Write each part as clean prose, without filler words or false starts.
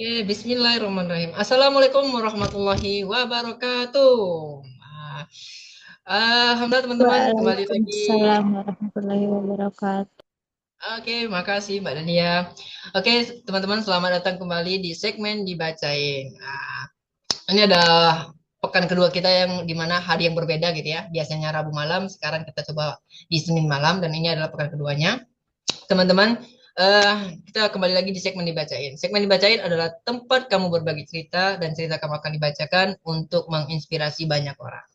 Bismillahirrahmanirrahim. Assalamualaikum warahmatullahi wabarakatuh. Ah, Alhamdulillah teman-teman kembali lagi. Waalaikumsalam warahmatullahi wabarakatuh. Oke, makasih Mbak Dania. Oke, teman-teman selamat datang kembali di segmen dibacain. Ini adalah pekan kedua kita yang dimana hari yang berbeda gitu ya. Biasanya Rabu malam, sekarang kita coba di Senin malam dan ini adalah pekan keduanya. Teman-teman, eh kita kembali lagi di segmen dibacain. Segmen dibacain adalah tempat kamu berbagi cerita dan cerita kamu akan dibacakan untuk menginspirasi banyak orang.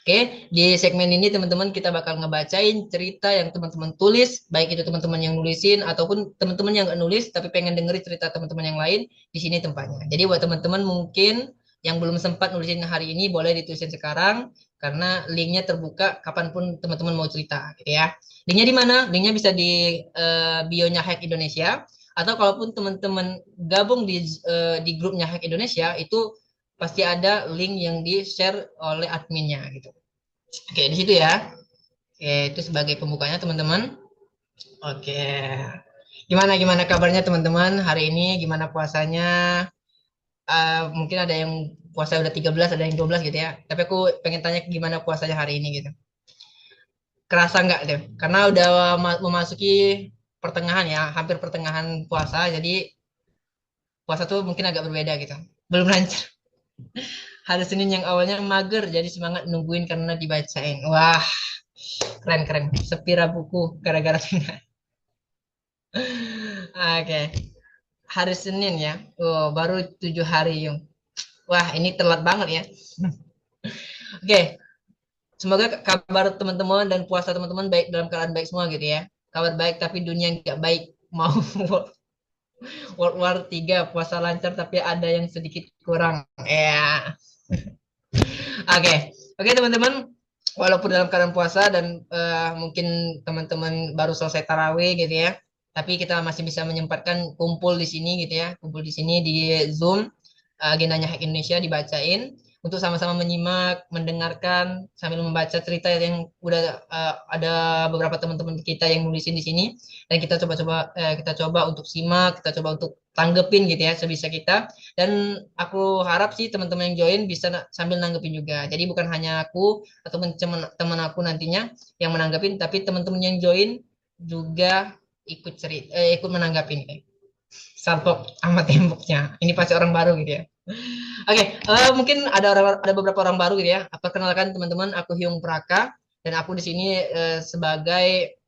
Oke, di segmen ini teman-teman kita bakal ngebacain cerita yang teman-teman tulis, baik itu teman-teman yang nulisin ataupun teman-teman yang nggak nulis tapi pengen dengerin cerita teman-teman yang lain, di sini tempatnya. Jadi buat teman-teman mungkin yang belum sempat nulisin hari ini boleh ditulisin sekarang karena linknya terbuka kapanpun teman-teman mau cerita, gitu ya. Linknya di mana? Linknya bisa di bio-nya Hack Indonesia atau kalaupun teman-teman gabung di grupnya Hack Indonesia itu pasti ada link yang di-share oleh adminnya gitu. Oke, di situ ya. Oke, itu sebagai pembukanya teman-teman. Oke. Gimana gimana kabarnya teman-teman hari ini? Gimana puasanya? Mungkin ada yang puasa udah 13, ada yang 12 gitu ya. Tapi aku pengen tanya gimana puasanya hari ini gitu. Kerasa nggak deh? Karena udah memasuki pertengahan ya, hampir pertengahan puasa. Jadi puasa tuh mungkin agak berbeda gitu. Belum lancar. Hari Senin yang awalnya mager, jadi semangat nungguin karena dibacain. Wah, keren keren. Sepira buku gara-gara tinggal. Oke, hari Senin ya. Oh, baru 7 hari yung. Wah, ini telat banget ya. Oke, semoga kabar teman-teman dan puasa teman-teman baik dalam keadaan baik semua gitu ya. Kabar baik tapi dunia nggak baik. Mau World War 3 puasa lancar tapi ada yang sedikit kurang. Ya. Oke, oke teman-teman. Walaupun dalam keadaan puasa dan mungkin teman-teman baru selesai tarawih gitu ya, tapi kita masih bisa menyempatkan kumpul di sini gitu ya, kumpul di sini di Zoom, agendanya Hack Indonesia dibacain untuk sama-sama menyimak, mendengarkan sambil membaca cerita yang udah ada beberapa teman-teman kita yang nulisin di sini dan kita coba untuk simak, kita coba untuk tanggepin gitu ya sebisa kita. Dan aku harap sih teman-teman yang join bisa sambil nanggepin juga. Jadi bukan hanya aku ataupun teman aku nantinya yang menanggapin, tapi teman-teman yang join juga ikut menanggapin. Salpok sama temboknya. Ini pasti orang baru gitu ya. Oke, mungkin ada beberapa orang baru gitu ya. Perkenalkan teman-teman, aku Hyung Praka dan aku di sini sebagai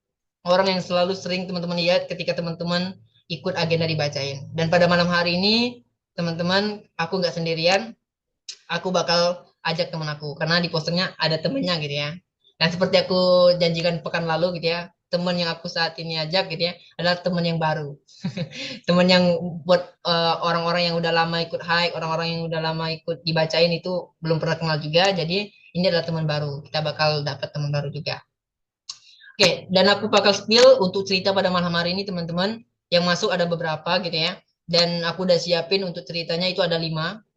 orang yang selalu sering teman-teman lihat ketika teman-teman ikut agenda dibacain. Dan pada malam hari ini, teman-teman, aku nggak sendirian, aku bakal ajak temen aku karena di posternya ada temennya gitu ya. Dan seperti aku janjikan pekan lalu gitu ya, temen yang aku saat ini ajak gitu ya adalah temen yang baru. Temen yang buat orang-orang yang udah lama ikut hike, orang-orang yang udah lama ikut dibacain itu belum pernah kenal juga. Jadi ini adalah teman baru. Kita bakal dapat teman baru juga. Oke, dan aku bakal spill untuk cerita pada malam hari ini teman-teman. Yang masuk ada beberapa gitu ya. Dan aku udah siapin untuk ceritanya itu ada 5.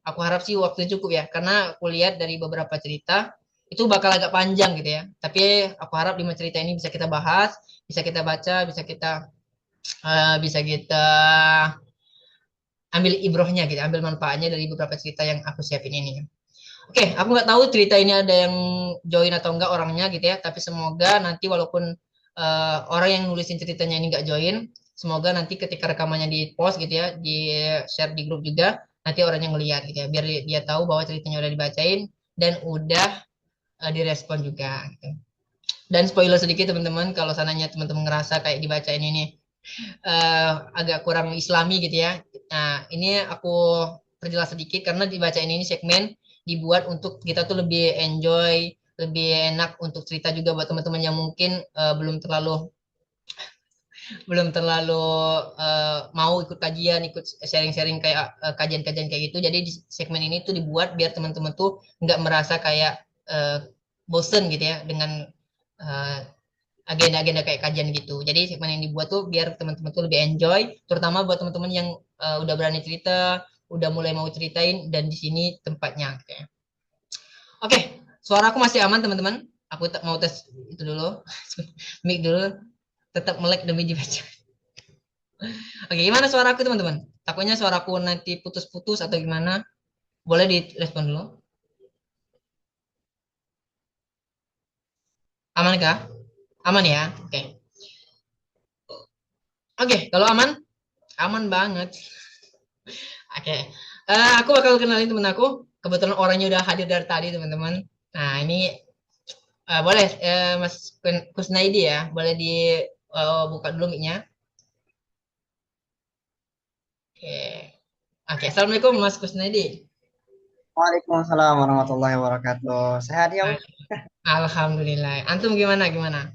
Aku harap sih waktu cukup ya. Karena aku lihat dari beberapa cerita itu bakal agak panjang gitu ya. Tapi aku harap 5 cerita ini bisa kita bahas, bisa kita baca, bisa kita ambil ibrohnya gitu, ambil manfaatnya dari beberapa cerita yang aku siapin ini. Oke, aku nggak tahu cerita ini ada yang join atau enggak orangnya gitu ya, tapi semoga nanti walaupun orang yang nulisin ceritanya ini nggak join, semoga nanti ketika rekamannya di post gitu ya, di share di grup juga, nanti orangnya ngeliat gitu ya, biar dia tahu bahwa ceritanya udah dibacain dan udah direspon juga. Gitu. Dan spoiler sedikit teman-teman, kalau sananya teman-teman ngerasa kayak dibacain ini agak kurang islami gitu ya. Nah, ini aku perjelas sedikit karena dibacain ini segmen dibuat untuk kita tuh lebih enjoy, lebih enak untuk cerita juga buat teman-teman yang mungkin belum terlalu mau ikut kajian, ikut sharing-sharing kayak kajian-kajian kayak gitu. Jadi di segmen ini tuh dibuat biar teman-teman tuh nggak merasa kayak uh, bosen gitu ya dengan uh, agenda-agenda kayak kajian gitu. Jadi segmen yang dibuat tuh biar teman-teman tuh lebih enjoy, terutama buat teman-teman yang udah berani cerita, udah mulai mau ceritain dan di sini tempatnya. Gitu. Oke, suara aku masih aman teman-teman. Aku tak mau tes itu dulu, mic dulu, tetap melek demi dibaca. Oke, gimana suara aku teman-teman? Takutnya suaraku nanti putus-putus atau gimana. Boleh direspon dulu. Aman kah? Aman ya? Oke. Oke, kalau aman, aman banget. Oke. Aku bakal kenalin temen aku. Kebetulan orangnya udah hadir dari tadi, teman-teman. Nah, ini boleh Mas Kusnaidi ya. Boleh dibuka dulu mic-nya. Oke. Oke, Assalamualaikum Mas Kusnaidi. Waalaikumsalam warahmatullahi wabarakatuh. Sehat ya, Mas? Alhamdulillah. Antum gimana? Gimana?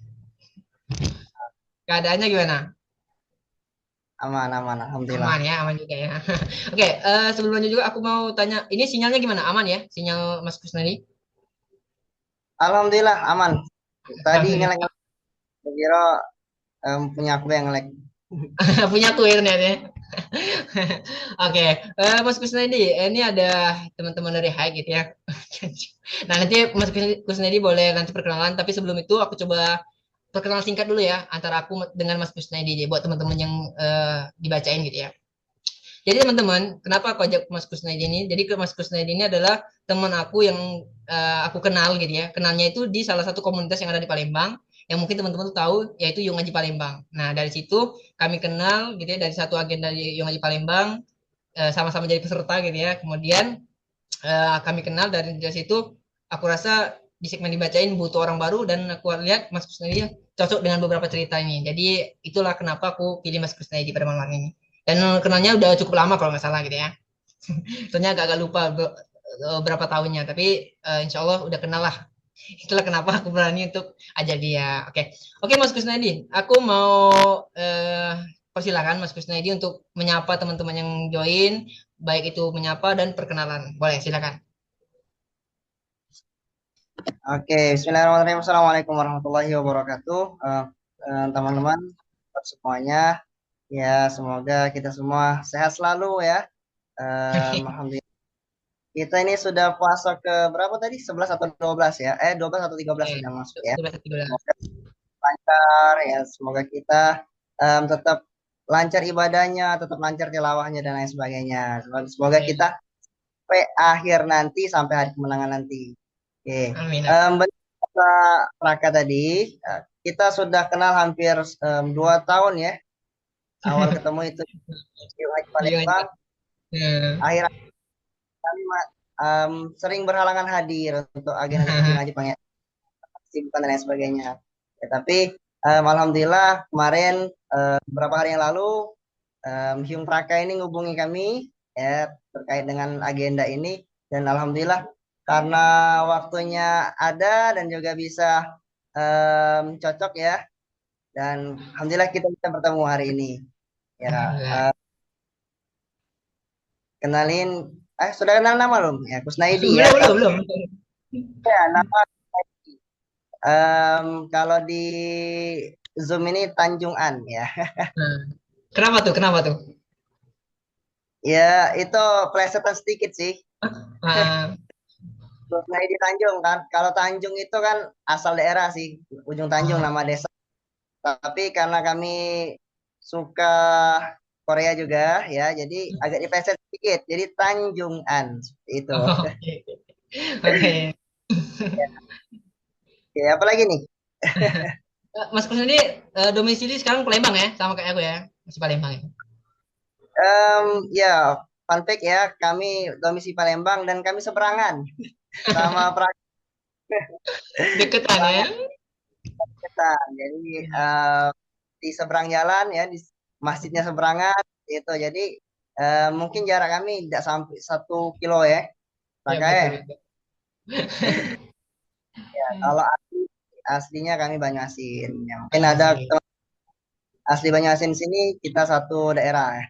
Keadaannya gimana? Aman, aman, alhamdulillah. Aman ya, aman juga ya. Oke, sebelumnya juga aku mau tanya, ini sinyalnya gimana? Aman ya, sinyal Mas Kusnadi? Alhamdulillah aman. Tadi Alhamdulillah. ngelek, kira punya aku yang ngelek. Punya aku ya ternyata ya. Oke, Mas Kusnadi, ini ada teman-teman dari Hai gitu ya. Nah, nanti Mas Kusnadi boleh nanti perkenalan, tapi sebelum itu aku coba perkenalan singkat dulu ya antara aku dengan Mas Kusnadi buat teman-teman yang dibacain gitu ya. Jadi teman-teman, kenapa aku ajak Mas Kusnaidi ini? Jadi Mas Kusnaidi ini adalah teman aku yang aku kenal gitu ya. Kenalnya itu di salah satu komunitas yang ada di Palembang, yang mungkin teman-teman tuh tahu, yaitu Yung Aji Palembang. Nah, dari situ kami kenal gitu ya, dari satu agenda di Yung Aji Palembang, sama-sama jadi peserta gitu ya. Kemudian kami kenal dari situ, aku rasa di segmen dibacain butuh orang baru, dan aku lihat Mas Kusnaidi cocok dengan beberapa cerita ini. Jadi itulah kenapa aku pilih Mas Kusnaidi pada malam ini. Dan kenalnya udah cukup lama kalau nggak salah gitu ya. Soalnya agak-agak lupa berapa tahunnya, tapi insya Allah udah kenal lah. Itulah kenapa aku berani untuk ajak dia. Oke, oke Mas Kusnaidi, aku mau persilakan Mas Kusnaidi untuk menyapa teman-teman yang join, baik itu menyapa dan perkenalan. Boleh, silakan. Oke, Bismillahirrahmanirrahim. Assalamualaikum warahmatullahi wabarakatuh. Teman-teman semuanya, ya semoga kita semua sehat selalu ya. Alhamdulillah. Kita ini sudah puasa ke berapa tadi? 11 atau 12 ya? 12 atau 13 Oke, sudah masuk ya. sudah 13. Semoga lancar ya. Semoga kita tetap lancar ibadahnya, tetap lancar tilawahnya dan lain sebagainya. Semoga Oke. kita sampai akhir nanti, sampai hari kemenangan nanti. Oke. Amin. Benar kata Raka tadi, kita sudah kenal hampir 2 tahun ya. Awal ketemu itu di Haji Iya, Palembang. iya. Akhir kami sering berhalangan hadir untuk agenda Haji Palembang, kesibukan dan lain sebagainya. Ya, tapi alhamdulillah kemarin beberapa hari yang lalu Hyung Praka ini ngubungi kami ya terkait dengan agenda ini, dan alhamdulillah karena waktunya ada dan juga bisa cocok ya, dan alhamdulillah kita bisa bertemu hari ini ya. Alhamdulillah. Kenalin, sudah kenal nama belum ya? Kusnaidi ya. Belum, belum. Ya, nama kalau di Zoom ini Tanjung An ya. Nah, kenapa tuh? Kenapa tuh? Ya, itu plesetan sedikit sih. Ah, Kusnaidi Tanjung kan. Kalau Tanjung itu kan asal daerah sih, Ujung Tanjung oh, nama desa. Tapi karena kami suka Korea juga ya, jadi agak dipleset sedikit. Jadi Tanjung An seperti itu. oke. Oke. Oke, apa lagi nih? Mas Kus sendiri domisili sekarang Palembang ya, sama kayak aku ya, masih Palembang ya. Ya, fun fact ya, kami domisili Palembang dan kami seberangan sama Deketan ya. Praketan. Jadi di seberang jalan ya, di masjidnya seberangan itu. Jadi mungkin jarak kami tidak sampai 1 kilo ya. Ya Makanya betul betul. kalau aslinya kami Banyuasin. Ya, mungkin ada Masih. teman asli Banyuasin sini, kita satu daerah.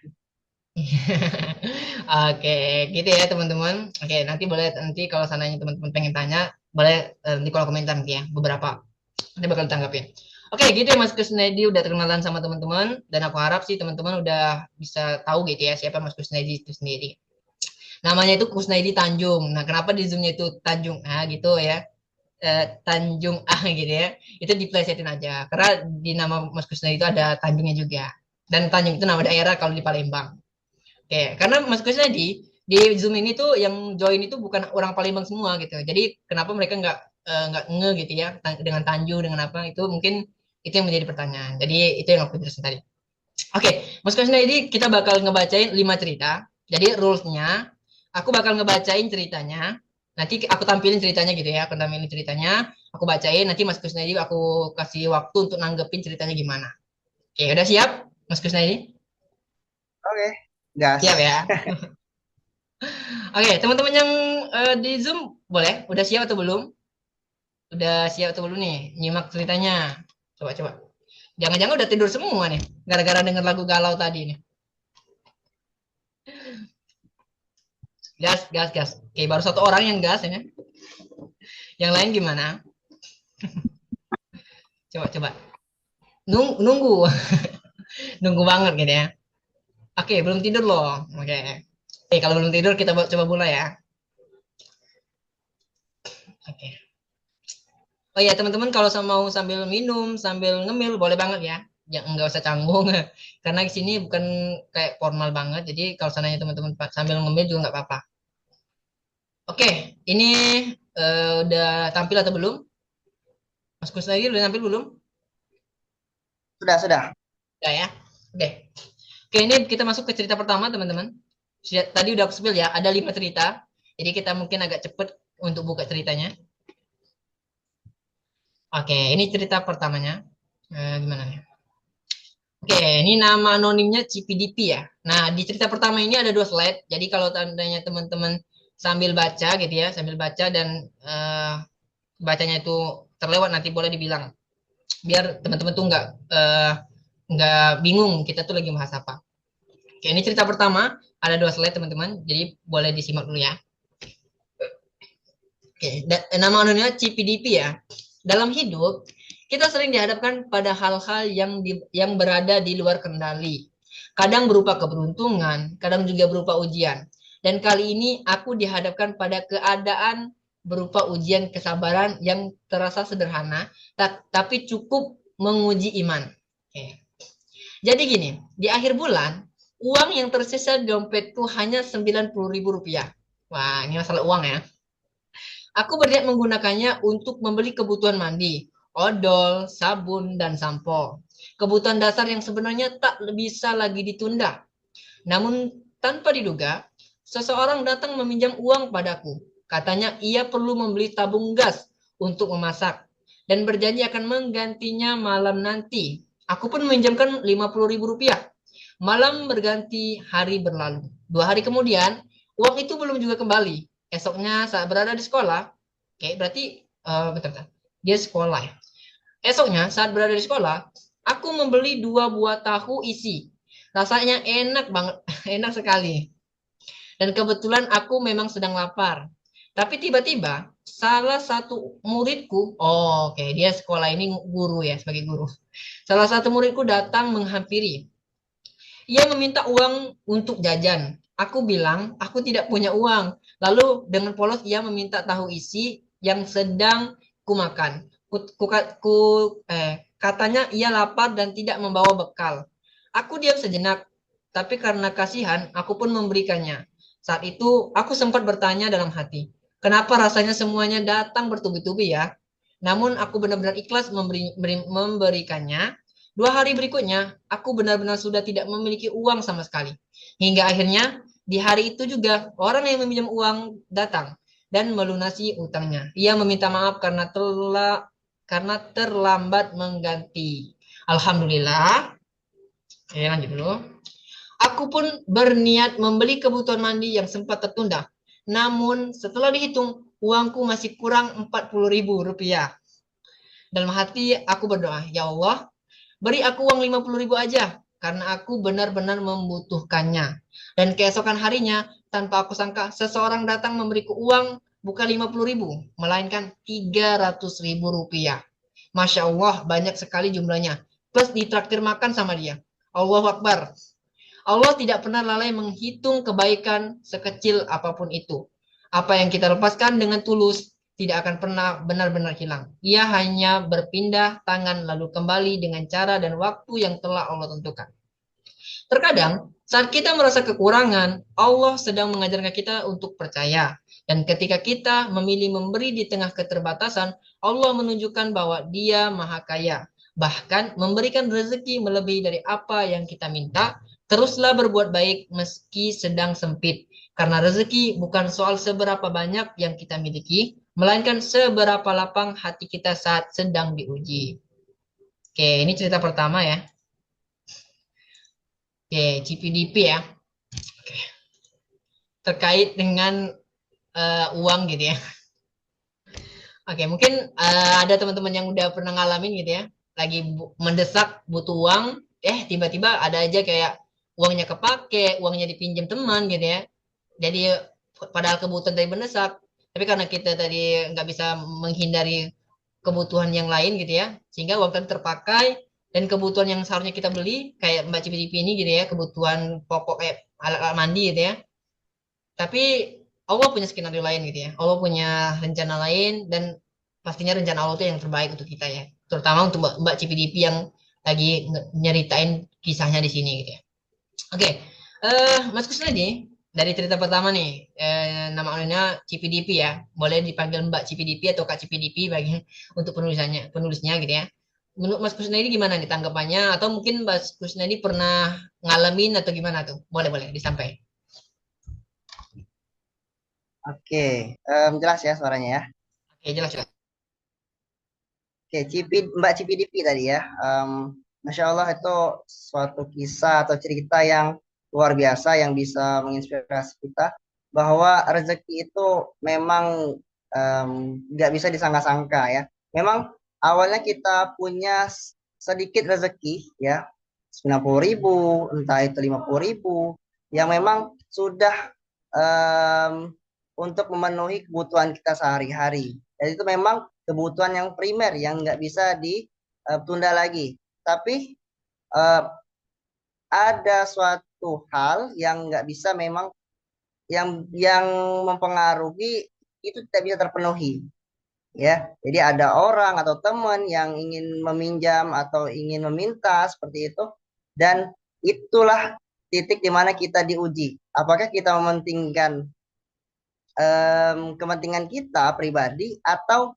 Oke, gitu ya teman-teman. Oke, nanti boleh nanti kalau sananya teman-teman pengen tanya, boleh di kolom komentar nanti ya, beberapa. Nanti bakal tanggapin. Oke, gitu ya Mas Kusnedi udah terkenalan sama teman-teman, dan aku harap sih teman-teman udah bisa tahu gitu ya siapa Mas Kusnedi itu sendiri. Namanya itu Kusnedi Tanjung. Nah, kenapa di zoomnya itu Tanjung gitu ya? Tanjung gitu ya. Itu diplesetin aja. Karena di nama Mas Kusnedi itu ada Tanjungnya juga. Dan Tanjung itu nama daerah kalau di Palembang. Oke, karena Mas Kusnya di Zoom ini tuh yang join itu bukan orang Palembang semua gitu. Jadi kenapa mereka nggak nge gitu ya dengan Tanju dengan apa itu mungkin itu yang menjadi pertanyaan. Jadi itu yang aku jelasin tadi. Oke, Mas Kusnya ini kita bakal ngebacain 5 cerita. Jadi rulesnya aku bakal ngebacain ceritanya. Nanti aku tampilin ceritanya gitu ya. Aku tampilin ceritanya, aku bacain. Nanti Mas Kusnaidi aku kasih waktu untuk nanggepin ceritanya gimana. Oke, udah siap, Mas Kusnaidi? Oke, gas. Siap ya. Oke, teman-teman yang di Zoom boleh? Udah siap atau belum? Udah siap atau belum nih? Nyimak ceritanya. Coba-coba. Jangan-jangan udah tidur semua nih, gara-gara denger lagu galau tadi nih. Gas, gas, gas. Oke, baru satu orang yang gas ini. Yang lain gimana? Coba-coba. Nunggu, nunggu banget gitu ya. Oke, belum tidur loh. Oke. Oke, kalau belum tidur kita coba mulai ya. Oke. Oh ya teman-teman kalau mau sambil minum, sambil ngemil boleh banget ya. Yang nggak usah canggung. Karena di sini bukan kayak formal banget. Jadi kalau sananya teman-teman sambil ngemil juga nggak apa-apa. Oke, ini udah tampil atau belum? Mas Kus lagi udah tampil belum? Sudah, sudah. Udah ya. Oke. Oke, ini kita masuk ke cerita pertama teman-teman. Tadi udah aku spill ya, ada 5 cerita. Jadi kita mungkin agak cepet untuk buka ceritanya. Oke, ini cerita pertamanya. Gimana nih? Oke, ini nama anonimnya CPDP ya. Nah, di cerita pertama ini ada 2 slide. Jadi kalau tandanya teman-teman sambil baca gitu ya, sambil baca dan bacanya itu terlewat nanti boleh dibilang. Biar teman-teman tuh nggak bingung kita tuh lagi bahas apa. Oke, ini cerita pertama ada 2 slide teman-teman. Jadi boleh disimak dulu ya. Oke, nama anonimnya CPDP ya. Dalam hidup kita sering dihadapkan pada hal-hal yang berada di luar kendali. Kadang berupa keberuntungan, kadang juga berupa ujian. Dan kali ini aku dihadapkan pada keadaan berupa ujian kesabaran yang terasa sederhana, tapi cukup menguji iman. Oke. Jadi gini, di akhir bulan, uang yang tersisa di dompetku hanya 90.000 rupiah. Wah, ini masalah uang ya. Aku berniat menggunakannya untuk membeli kebutuhan mandi, odol, sabun, dan sampo. Kebutuhan dasar yang sebenarnya tak bisa lagi ditunda. Namun tanpa diduga, seseorang datang meminjam uang padaku. Katanya ia perlu membeli tabung gas untuk memasak dan berjanji akan menggantinya malam nanti. Aku pun meminjamkan 50.000 rupiah. Malam berganti, hari berlalu. 2 hari kemudian, uang itu belum juga kembali. Esoknya saat berada di sekolah, oke berarti bentar, dia sekolah ya. Esoknya saat berada di sekolah, aku membeli 2 buah tahu isi. Rasanya enak banget, enak sekali. Dan kebetulan aku memang sedang lapar. Tapi tiba-tiba salah satu muridku, oh, oke dia sekolah ini guru ya sebagai guru. Salah satu muridku datang menghampiri. Ia meminta uang untuk jajan. Aku bilang aku tidak punya uang. Lalu dengan polos ia meminta tahu isi yang sedang kumakan. Katanya ia lapar dan tidak membawa bekal. Aku diam sejenak, tapi karena kasihan, aku pun memberikannya. Saat itu, aku sempat bertanya dalam hati, kenapa rasanya semuanya datang bertubi-tubi ya? Namun aku benar-benar ikhlas memberikannya. 2 hari berikutnya, aku benar-benar sudah tidak memiliki uang sama sekali. Hingga akhirnya, di hari itu juga, orang yang meminjam uang datang dan melunasi utangnya. Ia meminta maaf karena terlambat mengganti. Alhamdulillah. Oke, lanjut dulu. Aku pun berniat membeli kebutuhan mandi yang sempat tertunda. Namun setelah dihitung, uangku masih kurang 40.000 rupiah. Dalam hati aku berdoa, ya Allah, beri aku uang 50.000 aja, karena aku benar-benar membutuhkannya. Dan keesokan harinya, tanpa aku sangka, seseorang datang memberiku uang bukan 50.000, melainkan 300.000 rupiah. Masya Allah, banyak sekali jumlahnya. Plus ditraktir makan sama dia. Allahu Akbar. Allah tidak pernah lalai menghitung kebaikan sekecil apapun itu. Apa yang kita lepaskan dengan tulus tidak akan pernah benar-benar hilang. Ia hanya berpindah tangan lalu kembali dengan cara dan waktu yang telah Allah tentukan. Terkadang saat kita merasa kekurangan, Allah sedang mengajarkan kita untuk percaya. Dan ketika kita memilih memberi di tengah keterbatasan, Allah menunjukkan bahwa Dia Maha Kaya. Bahkan memberikan rezeki melebihi dari apa yang kita minta. Teruslah berbuat baik meski sedang sempit. Karena rezeki bukan soal seberapa banyak yang kita miliki, melainkan seberapa lapang hati kita saat sedang diuji. Oke, ini cerita pertama ya. Oke, CPDP ya. Oke. Terkait dengan uang gitu ya. Oke, mungkin ada teman-teman yang udah pernah ngalamin gitu ya. Lagi mendesak butuh uang, tiba-tiba ada aja kayak uangnya kepake, uangnya dipinjam teman gitu ya. Jadi padahal kebutuhan tadi mendesak, tapi karena kita tadi nggak bisa menghindari kebutuhan yang lain gitu ya, sehingga uang tadi terpakai dan kebutuhan yang seharusnya kita beli kayak Mbak Cipi ini gitu ya, kebutuhan pokok kayak alat-alat mandi gitu ya. Tapi Allah punya skenario lain gitu ya. Allah punya rencana lain dan pastinya rencana Allah itu yang terbaik untuk kita ya. Terutama untuk Mbak CPDP yang lagi nyeritain kisahnya di sini gitu ya. Oke, Mas Kusnadi dari cerita pertama nih, nama awalnya CPDP ya. Boleh dipanggil Mbak CPDP atau Kak CPDP bagi untuk penulisnya gitu ya. Menurut Mas Kusnadi gimana nih tanggapannya? Atau mungkin Mas Kusnadi pernah ngalamin atau gimana tuh? Boleh disampaikan. Oke, jelas ya suaranya ya. Oke, jelas jelas. Oke, Mbak Cipidipi tadi ya. Masya Allah itu suatu kisah atau cerita yang luar biasa yang bisa menginspirasi kita bahwa rezeki itu memang nggak bisa disangka-sangka ya. Memang awalnya kita punya sedikit rezeki ya, 90.000, entah itu 50.000, yang memang sudah em, untuk memenuhi kebutuhan kita sehari-hari. Dan itu memang kebutuhan yang primer yang nggak bisa ditunda lagi. Tapi eh, ada suatu hal yang nggak bisa memang yang mempengaruhi itu tidak bisa terpenuhi ya. Jadi ada orang atau teman yang ingin meminjam atau ingin meminta seperti itu dan itulah titik di mana kita diuji. Apakah kita mementingkan kepentingan kita pribadi atau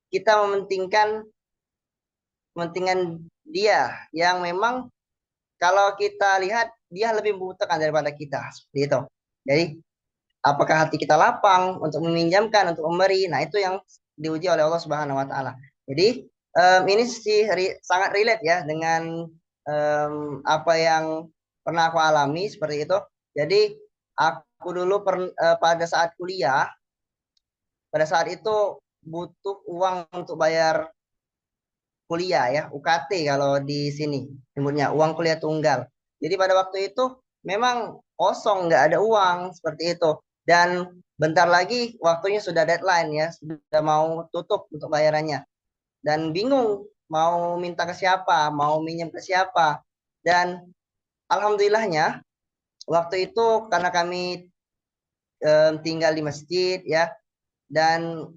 kita mementingkan dia yang memang kalau kita lihat dia lebih membutuhkan daripada kita seperti itu. Jadi apakah hati kita lapang untuk meminjamkan, untuk memberi? Nah, itu yang diuji oleh Allah Subhanahu wa taala. Jadi ini sih sangat relate ya dengan apa yang pernah aku alami seperti itu. Jadi aku dulu pada saat kuliah, pada saat itu butuh uang untuk bayar kuliah ya, UKT kalau di sini nyebutnya uang kuliah tunggal. Jadi pada waktu itu memang kosong, nggak ada uang seperti itu. Dan bentar lagi waktunya sudah deadline ya, sudah mau tutup untuk bayarannya. Dan bingung mau minta ke siapa, mau minjem ke siapa. Dan alhamdulillahnya waktu itu karena kami tinggal di masjid ya, dan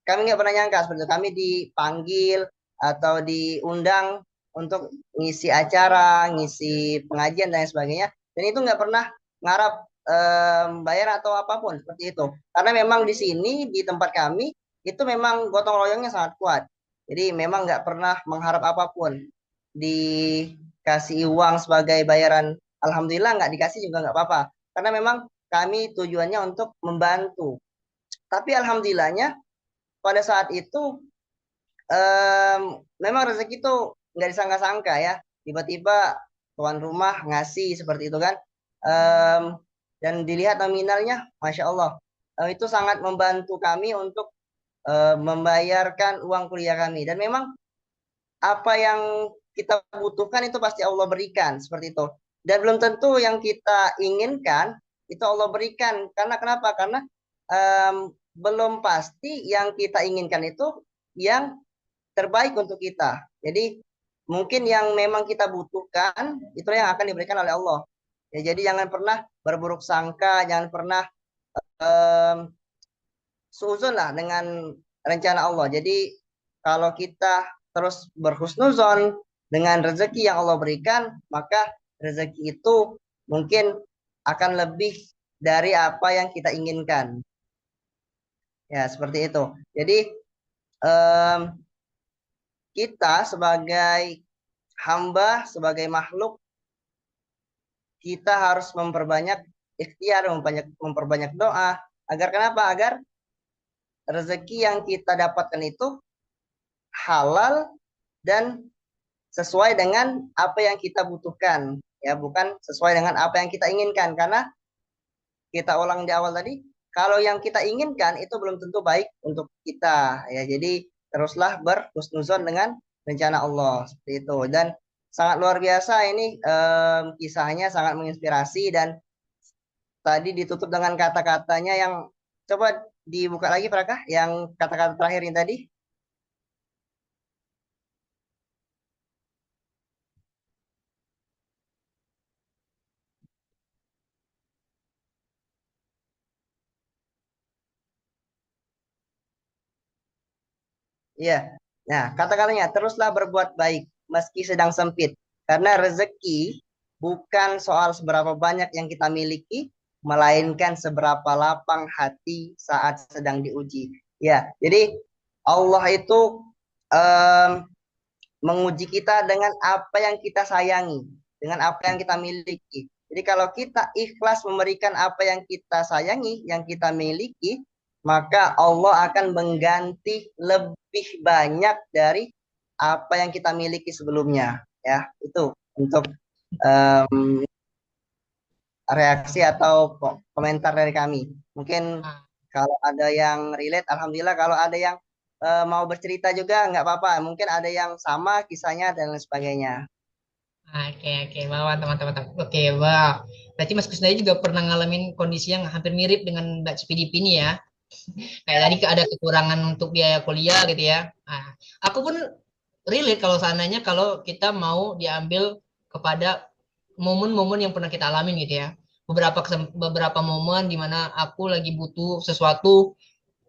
kami nggak pernah nyangka seperti itu. Kami dipanggil atau diundang untuk ngisi acara, ngisi pengajian dan sebagainya. Dan itu nggak pernah ngarap bayar atau apapun seperti itu. Karena memang di sini di tempat kami itu memang gotong royongnya sangat kuat. Jadi memang nggak pernah mengharap apapun. Dikasih uang sebagai bayaran, alhamdulillah, nggak dikasih juga nggak apa-apa. Karena memang kami tujuannya untuk membantu. Tapi alhamdulillahnya pada saat itu memang rezeki itu nggak disangka-sangka ya. Tiba-tiba tuan rumah ngasih seperti itu kan. Em, dan dilihat nominalnya, Masya Allah. Itu sangat membantu kami untuk membayarkan uang kuliah kami. Dan memang apa yang kita butuhkan itu pasti Allah berikan seperti itu. Dan belum tentu yang kita inginkan itu Allah berikan. Karena kenapa? Karena belum pasti yang kita inginkan itu yang terbaik untuk kita. Jadi mungkin yang memang kita butuhkan itu yang akan diberikan oleh Allah. Ya, jadi jangan pernah berburuk sangka, jangan pernah suuzon lah dengan rencana Allah. Jadi kalau kita terus berhusnuzon dengan rezeki yang Allah berikan, maka rezeki itu mungkin akan lebih dari apa yang kita inginkan. Ya, seperti itu. Jadi em, kita sebagai hamba, sebagai makhluk, kita harus memperbanyak ikhtiar, memperbanyak doa. Agar kenapa? Agar rezeki yang kita dapatkan itu halal dan sesuai dengan apa yang kita butuhkan. Ya, bukan sesuai dengan apa yang kita inginkan. Karena kita ulang di awal tadi, kalau yang kita inginkan itu belum tentu baik untuk kita. Ya, jadi teruslah berhusnuzon dengan rencana Allah seperti itu. Dan sangat luar biasa ini kisahnya sangat menginspirasi dan tadi ditutup dengan kata-katanya yang coba dibuka lagi Prakah yang kata-kata terakhir ini tadi. Iya. Nah, kata-katanya teruslah berbuat baik meski sedang sempit. Karena rezeki bukan soal seberapa banyak yang kita miliki, melainkan seberapa lapang hati saat sedang diuji. Ya, jadi Allah itu em, menguji kita dengan apa yang kita sayangi, dengan apa yang kita miliki. Jadi kalau kita ikhlas memberikan apa yang kita sayangi, yang kita miliki, maka Allah akan mengganti lebih banyak dari apa yang kita miliki sebelumnya. Ya, itu untuk um, reaksi atau komentar dari kami. Mungkin Ah, kalau ada yang relate, alhamdulillah. Kalau ada yang mau bercerita juga, nggak apa-apa. Mungkin ada yang sama kisahnya dan lain sebagainya. oke, oke, bawa teman-teman. Oke, wah. Berarti Mas Kusnadi juga pernah ngalamin kondisi yang hampir mirip dengan Mbak Cipidip ini ya. Kayak tadi ada kekurangan untuk biaya kuliah gitu ya. Nah, aku pun relate kalau seandainya kalau kita mau diambil kepada momen-momen yang pernah kita alamin gitu ya. Beberapa momen di mana aku lagi butuh sesuatu,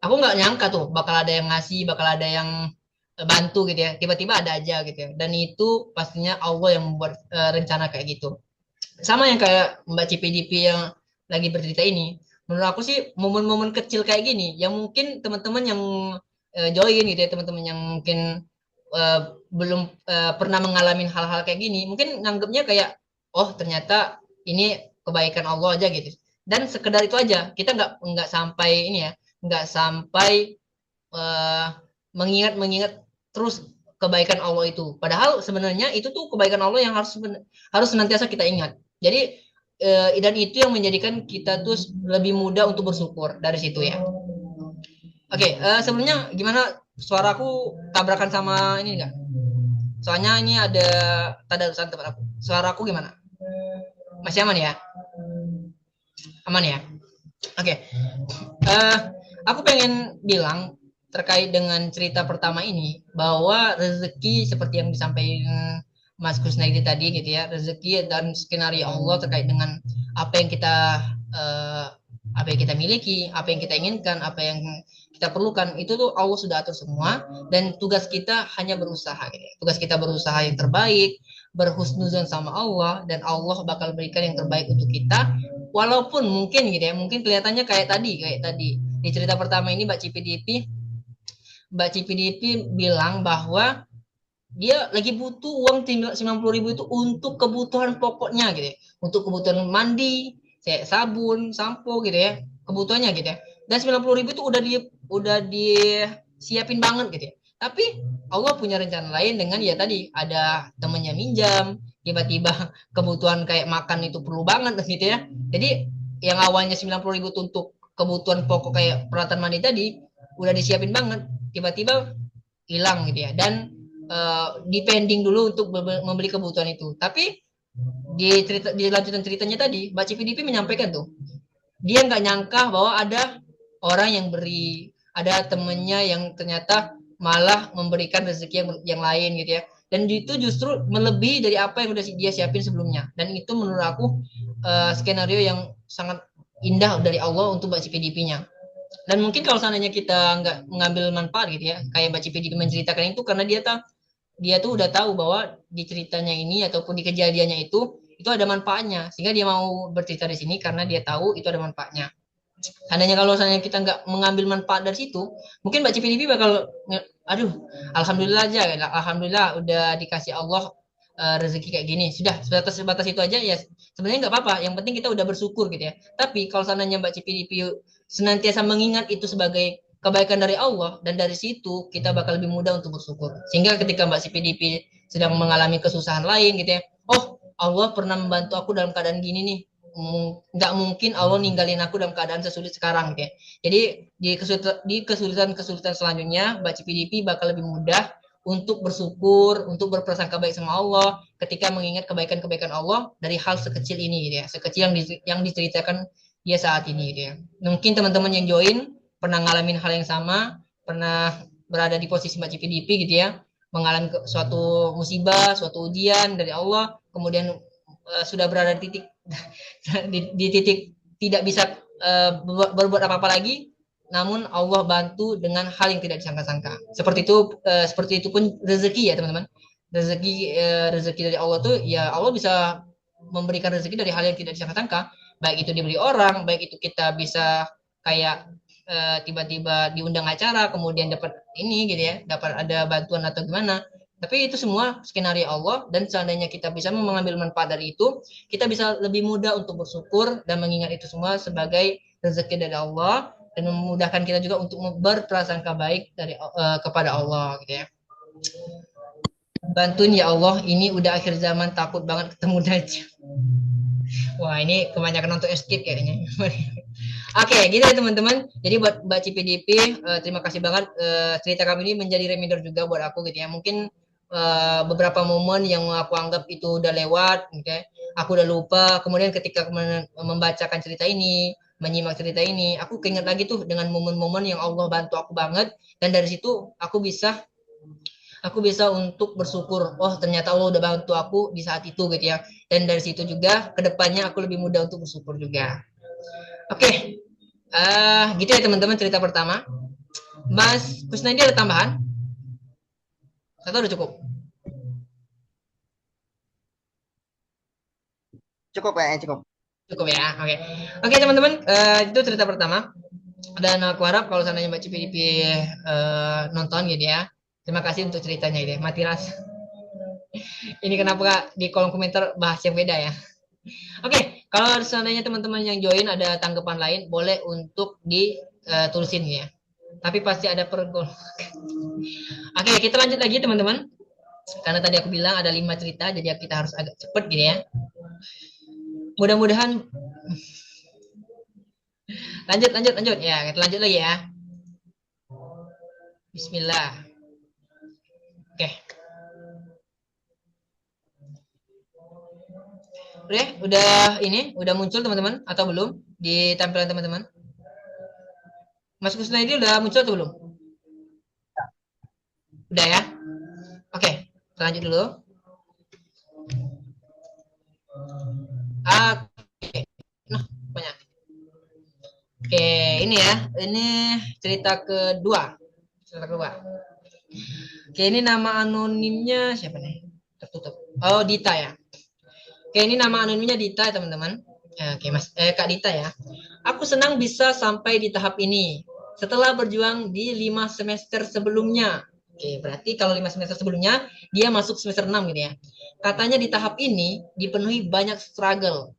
aku nggak nyangka tuh bakal ada yang ngasih, bakal ada yang bantu gitu ya. Tiba-tiba ada aja gitu ya. Dan itu pastinya Allah yang membuat rencana kayak gitu. Sama yang kayak Mbak CPDP yang lagi bercerita ini, menurut aku sih momen-momen kecil kayak gini yang mungkin teman-teman yang join gitu ya, teman-teman yang mungkin eh, belum pernah mengalami hal-hal kayak gini mungkin nganggapnya kayak oh ternyata ini kebaikan Allah aja gitu, dan sekedar itu aja, kita nggak sampai ini ya, nggak sampai eh, mengingat-mengingat terus kebaikan Allah itu. Padahal sebenarnya itu tuh kebaikan Allah yang harus senantiasa kita ingat. Jadi dan itu yang menjadikan kita tuh lebih mudah untuk bersyukur dari situ ya. Oke, sebelumnya gimana suaraku tabrakan sama ini enggak? Soalnya ini ada tadarusan tempat aku. Suaraku gimana? Masih aman ya? Aman ya? Oke. Eh, aku pengen bilang terkait dengan cerita pertama ini bahwa rezeki seperti yang disampaikan Mas Kusnaidi tadi gitu ya, rezeki dan skenario Allah terkait dengan apa yang kita eh, apa yang kita miliki, apa yang kita inginkan, apa yang kita perlukan itu tuh Allah sudah atur semua, dan tugas kita hanya berusaha gitu ya. Tugas kita berusaha yang terbaik, berhusnuzon sama Allah, dan Allah bakal berikan yang terbaik untuk kita. Walaupun mungkin gitu ya, mungkin kelihatannya kayak tadi di cerita pertama ini Mbak CPDP bilang bahwa dia lagi butuh uang 90.000 itu untuk kebutuhan pokoknya gitu ya, untuk kebutuhan mandi, kayak sabun, sampo gitu ya, kebutuhannya gitu ya. Dan 90.000 itu udah disiapin banget gitu ya. Tapi Allah punya rencana lain dengan ya tadi ada temennya minjam, tiba-tiba kebutuhan kayak makan itu perlu banget gitu ya. Jadi yang awalnya 90.000 untuk kebutuhan pokok kayak peralatan mandi tadi udah disiapin banget, tiba-tiba hilang gitu ya. Dan depending dulu untuk membeli kebutuhan itu. Tapi di lanjutan ceritanya tadi, Mbak CPDP menyampaikan tuh, dia nggak nyangka bahwa ada orang yang beri, ada temennya yang ternyata malah memberikan rezeki yang lain gitu ya. Dan itu justru melebihi dari apa yang udah dia siapin sebelumnya. Dan itu menurut aku skenario yang sangat indah dari Allah untuk Mbak CPDP-nya. Dan mungkin kalau seandainya kita nggak mengambil manfaat gitu ya, kayak Mbak CPDP menceritakan itu karena dia tuh udah tahu bahwa di ceritanya ini ataupun di kejadiannya itu itu ada manfaatnya, sehingga dia mau bercerita di sini karena dia tahu itu ada manfaatnya. Seandainya kalau misalnya kita nggak mengambil manfaat dari situ, mungkin Mbak Cipi bakal, aduh, alhamdulillah aja, alhamdulillah udah dikasih Allah rezeki kayak gini, sudah sebatas itu aja ya. Sebenarnya nggak apa-apa, yang penting kita udah bersyukur gitu ya. Tapi kalau seandainya Mbak Cipi senantiasa mengingat itu sebagai kebaikan dari Allah, dan dari situ kita bakal lebih mudah untuk bersyukur. Sehingga ketika Mbak CPDP sedang mengalami kesusahan lain gitu ya, oh Allah pernah membantu aku dalam keadaan gini nih, nggak mungkin Allah ninggalin aku dalam keadaan sesulit sekarang gitu ya. Jadi di kesulitan selanjutnya Mbak CPDP bakal lebih mudah untuk bersyukur, untuk berprasangka baik sama Allah ketika mengingat kebaikan-kebaikan Allah dari hal sekecil ini gitu ya, sekecil yang diceritakan dia saat ini gitu ya. Mungkin teman-teman yang join pernah ngalamin hal yang sama, pernah berada di posisi Mbak CPDP gitu ya, mengalami suatu musibah, suatu ujian dari Allah, kemudian sudah berada di titik di titik tidak bisa berbuat apa-apa lagi, namun Allah bantu dengan hal yang tidak disangka-sangka. Seperti itu pun rezeki ya teman-teman. Rezeki dari Allah tuh ya, Allah bisa memberikan rezeki dari hal yang tidak disangka-sangka. Baik itu diberi orang, baik itu kita bisa kayak tiba-tiba diundang acara, kemudian dapat ini gitu ya, dapat ada bantuan atau gimana. Tapi itu semua skenario Allah, dan seandainya kita bisa mengambil manfaat dari itu, kita bisa lebih mudah untuk bersyukur dan mengingat itu semua sebagai rezeki dari Allah, dan memudahkan kita juga untuk berprasangka baik kepada Allah gitu ya. Bantuin ya Allah, ini udah akhir zaman, takut banget ketemu Dajjal. Wah, ini kebanyakan nonton escape kayaknya. Oke, gitu ya teman-teman. Jadi buat Mbak CPDP, terima kasih banget, cerita kami ini menjadi reminder juga buat aku gitu ya. Mungkin beberapa momen yang aku anggap itu udah lewat, okay? Aku udah lupa. Kemudian ketika membacakan cerita ini, menyimak cerita ini, aku keinget lagi tuh dengan momen-momen yang Allah bantu aku banget, dan dari situ aku bisa untuk bersyukur. Oh, ternyata Allah udah bantu aku di saat itu gitu ya. Dan dari situ juga kedepannya aku lebih mudah untuk bersyukur juga. Oke, gitu ya teman-teman cerita pertama. Mas Kusnaidi ada tambahan? Atau udah cukup? Cukup kayaknya cukup. Cukup ya, oke. Oke teman-teman, itu cerita pertama. Dan aku harap kalau seandainya Mbak Cipi nonton gitu ya, terima kasih untuk ceritanya gitu ya. Mati rasa. Ini kenapa di kolom komentar bahas yang beda ya. Oke, kalau seandainya teman-teman yang join ada tanggapan lain, boleh untuk ditulisin ya. Tapi pasti ada pergol. Oke, kita lanjut lagi teman-teman. Karena tadi aku bilang ada 5 cerita, jadi kita harus agak cepet gitu ya. Mudah-mudahan lanjut ya, kita lanjut lagi ya. Bismillah. Oke. Udah muncul teman-teman atau belum di tampilan teman-teman? Mas Kusnaidi udah muncul atau belum? Udah ya? Oke, kita lanjut dulu. Oke. Nah, banyak. Oke, ini ya. Ini cerita kedua. Oke, ini nama anonimnya siapa nih? Tertutup. Oh, Dita ya. Oke, ini nama anonimnya Dita ya, teman-teman. Oke, Kak Dita ya. Aku senang bisa sampai di tahap ini setelah berjuang di 5 semester sebelumnya. Oke, berarti kalau 5 semester sebelumnya dia masuk semester 6 gitu ya. Katanya di tahap ini dipenuhi banyak struggle.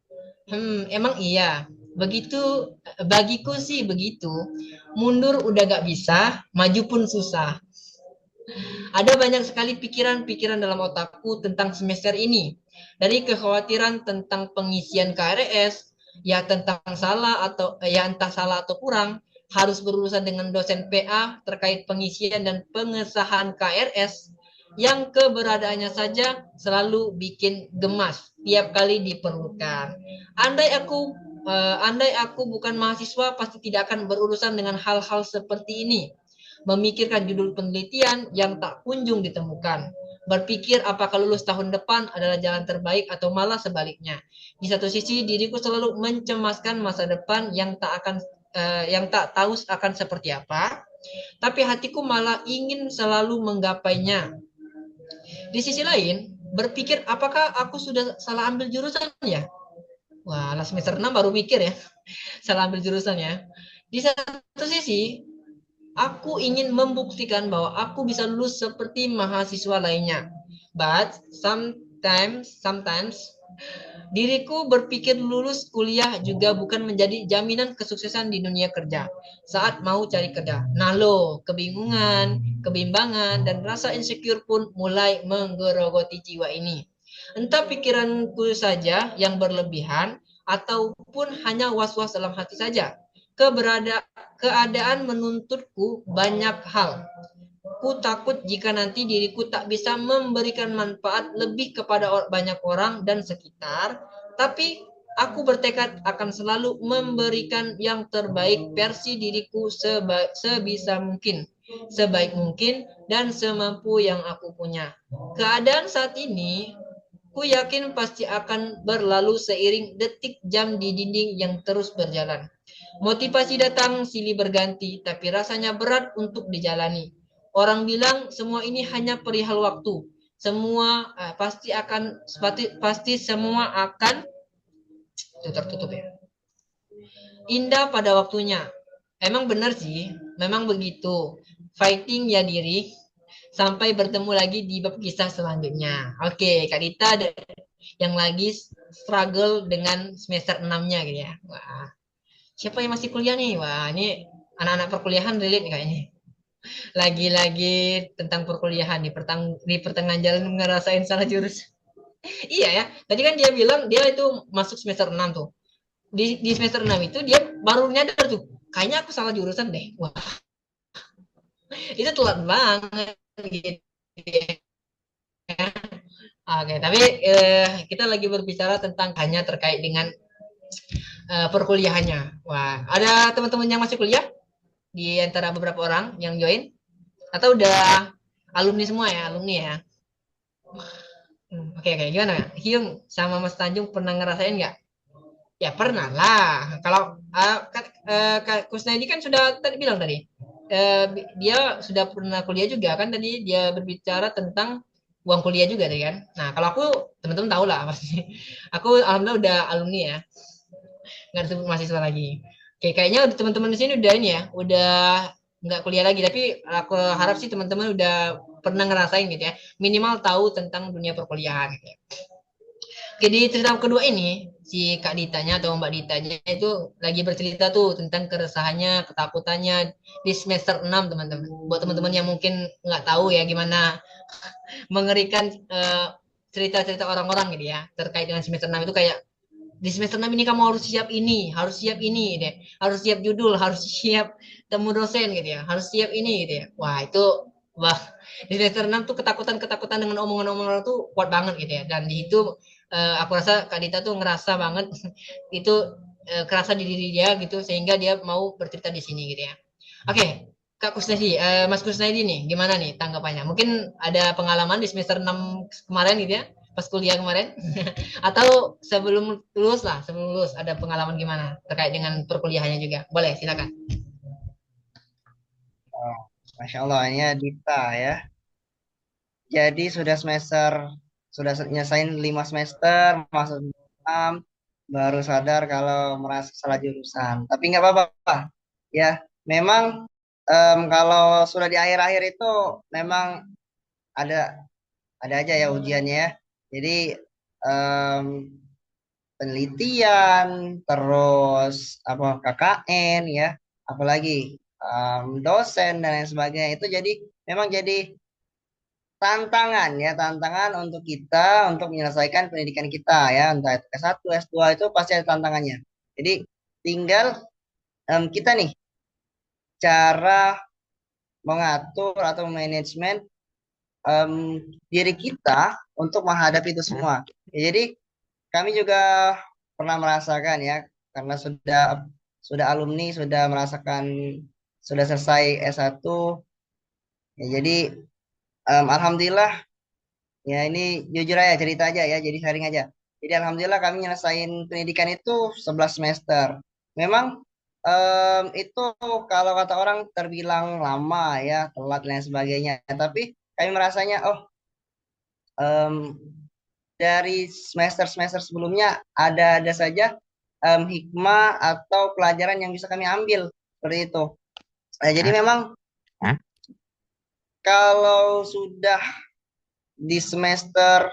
Emang iya. Begitu, bagiku sih begitu. Mundur udah gak bisa, maju pun susah. Ada banyak sekali pikiran-pikiran dalam otakku tentang semester ini. Dari kekhawatiran tentang pengisian KRS, ya tentang salah atau ya entah salah atau kurang, harus berurusan dengan dosen PA terkait pengisian dan pengesahan KRS yang keberadaannya saja selalu bikin gemas tiap kali diperlukan. Andai aku bukan mahasiswa, pasti tidak akan berurusan dengan hal-hal seperti ini. Memikirkan judul penelitian yang tak kunjung ditemukan. Berpikir apakah lulus tahun depan adalah jalan terbaik atau malah sebaliknya. Di satu sisi diriku selalu mencemaskan masa depan yang tak tahu akan seperti apa, tapi hatiku malah ingin selalu menggapainya. Di sisi lain, berpikir apakah aku sudah salah ambil jurusan ya? Wah, lah semester 6 baru mikir ya, salah ambil jurusan ya. Di satu sisi, aku ingin membuktikan bahwa aku bisa lulus seperti mahasiswa lainnya. But sometimes diriku berpikir lulus kuliah juga bukan menjadi jaminan kesuksesan di dunia kerja saat mau cari kerja. Nah lo, kebingungan, kebimbangan, dan rasa insecure pun mulai menggerogoti jiwa ini. Entah pikiranku saja yang berlebihan, ataupun hanya was-was dalam hati saja. Keadaan menuntutku banyak hal. Ku takut jika nanti diriku tak bisa memberikan manfaat lebih kepada banyak orang dan sekitar, tapi aku bertekad akan selalu memberikan yang terbaik versi diriku sebisa mungkin, sebaik mungkin, dan semampu yang aku punya. Keadaan saat ini, ku yakin pasti akan berlalu seiring detik jam di dinding yang terus berjalan. Motivasi datang silih berganti, tapi rasanya berat untuk dijalani. Orang bilang semua ini hanya perihal waktu. Semua pasti semua akan tertutup ya. Indah pada waktunya. Emang benar sih, memang begitu. Fighting ya diri, sampai bertemu lagi di bab kisah selanjutnya. Oke, Kak Dita ada yang lagi struggle dengan semester 6-nya gitu ya. Wah, siapa yang masih kuliah nih? Wah, ini anak-anak perkuliahan relate nih kayaknya. Lagi-lagi tentang perkuliahan di pertengahan jalan ngerasain salah jurus. Iya ya. Tadi kan dia bilang dia itu masuk semester 6 tuh. Di semester 6 itu dia baru nyadar tuh. Kayaknya aku salah jurusan deh. Wah, itu telat banget gitu. Oke, tapi kita lagi berbicara tentang hanya terkait dengan perkuliahannya. Wah, ada teman-teman yang masih kuliah di antara beberapa orang yang join atau udah alumni semua ya, alumni ya. Oke, oke, gimana ya? Hyung sama Mas Tanjung pernah ngerasain nggak? Ya pernah lah. Kalau Kak Kusnaidi kan sudah tadi bilang tadi, dia sudah pernah kuliah juga kan tadi dia berbicara tentang uang kuliah juga tadi kan. Nah kalau aku teman-teman tahu lah pasti. Aku alhamdulillah udah alumni ya, nggak disebut mahasiswa lagi. Oke, kayaknya teman-teman di sini udah ini ya, udah nggak kuliah lagi. Tapi aku harap sih teman-teman udah pernah ngerasain gitu ya, minimal tahu tentang dunia perkuliahan. Gitu ya. Oke, di cerita kedua ini, si Kak Ditanya atau Mbak Ditanya itu lagi bercerita tuh tentang keresahannya, ketakutannya di semester 6 teman-teman. Buat teman-teman yang mungkin nggak tahu ya gimana mengerikan cerita-cerita orang-orang gitu ya, terkait dengan semester 6 itu kayak di semester 6 ini kamu harus siap ini deh, harus siap judul, harus siap temu dosen gitu ya, harus siap ini gitu ya. Wah, itu wah di semester 6 tuh ketakutan-ketakutan dengan omongan-omongan tuh kuat banget gitu ya. Dan di itu aku rasa Kak Dita tuh ngerasa banget itu kerasa di diri dia gitu sehingga dia mau bercerita di sini gitu ya. Oke, Kak Kusnedi, Mas Kusnedi nih, gimana nih tanggapannya? Mungkin ada pengalaman di semester 6 kemarin gitu ya, pas kuliah kemarin. Atau sebelum lulus ada pengalaman gimana terkait dengan perkuliahannya juga. Boleh, silakan. Oh, Masya Allah, ini Dita ya. Jadi sudah nyelesain 5 semester, masuk 6, baru sadar kalau merasa salah jurusan. Tapi nggak apa-apa. Ya, memang kalau sudah di akhir-akhir itu memang ada ada aja ya ujiannya ya. Jadi em, penelitian, terus apa KKN ya, apalagi dosen dan lain sebagainya itu jadi memang jadi tantangan ya, tantangan untuk kita untuk menyelesaikan pendidikan kita ya, entah itu S1, S2 itu pasti ada tantangannya. Jadi tinggal kita nih cara mengatur atau manajemen em, diri kita untuk menghadapi itu semua. Ya, jadi kami juga pernah merasakan ya, karena sudah alumni, sudah merasakan sudah selesai S1 ya, jadi alhamdulillah ya ini jujur aja cerita aja ya, jadi sharing aja. Jadi alhamdulillah kami nyelesain pendidikan itu 11 semester. Memang itu kalau kata orang terbilang lama ya, telat dan lain sebagainya. Tapi kami merasanya oh dari semester-semester sebelumnya ada saja hikmah atau pelajaran yang bisa kami ambil seperti itu. Nah, jadi memang kalau sudah di semester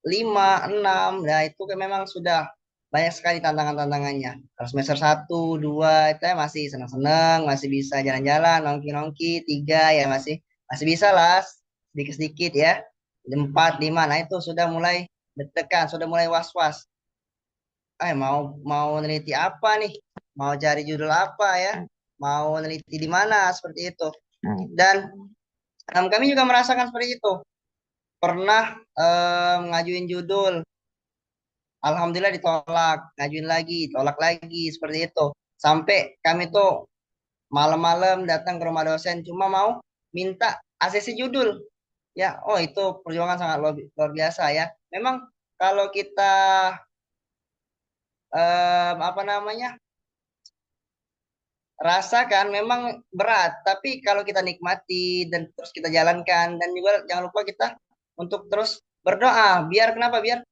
5, 6, nah itu kan memang sudah banyak sekali tantangan-tantangannya. Kalau semester 1, 2 itu ya masih senang-senang, masih bisa jalan-jalan, nongki-nongki, 3 ya masih masih bisa lah sedikit-sedikit ya. 4, 5, nah itu sudah mulai deg-degan, sudah mulai was-was. Mau mau neliti apa nih? Mau cari judul apa ya? Mau neliti di mana seperti itu. Dan kami juga merasakan seperti itu. Pernah ngajuin judul, alhamdulillah ditolak, ngajuin lagi, tolak lagi, seperti itu. Sampai kami tuh malam-malam datang ke rumah dosen cuma mau minta ACC judul. Ya, oh itu perjuangan sangat luar biasa ya. Memang kalau kita apa namanya rasakan memang berat, tapi kalau kita nikmati dan terus kita jalankan dan juga jangan lupa kita untuk terus berdoa. Biar kenapa? Biar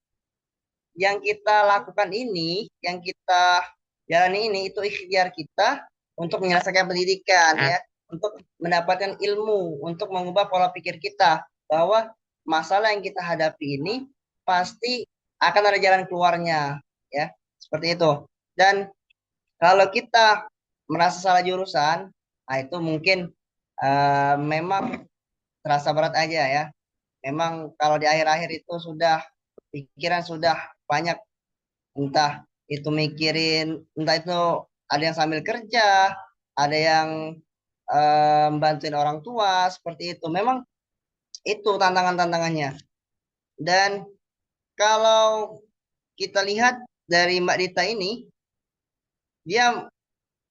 yang kita lakukan ini, yang kita jalani ini itu ikhtiar kita untuk menyelesaikan pendidikan ya, untuk mendapatkan ilmu, untuk mengubah pola pikir kita bahwa masalah yang kita hadapi ini pasti akan ada jalan keluarnya ya, seperti itu. Dan kalau kita merasa salah jurusan, nah itu mungkin memang terasa berat aja ya. Memang kalau di akhir-akhir itu sudah pikiran sudah banyak, entah itu mikirin, entah itu ada yang sambil kerja, ada yang bantuin orang tua, seperti itu. Memang itu tantangan-tantangannya. Dan kalau kita lihat dari Mbak Dita ini, dia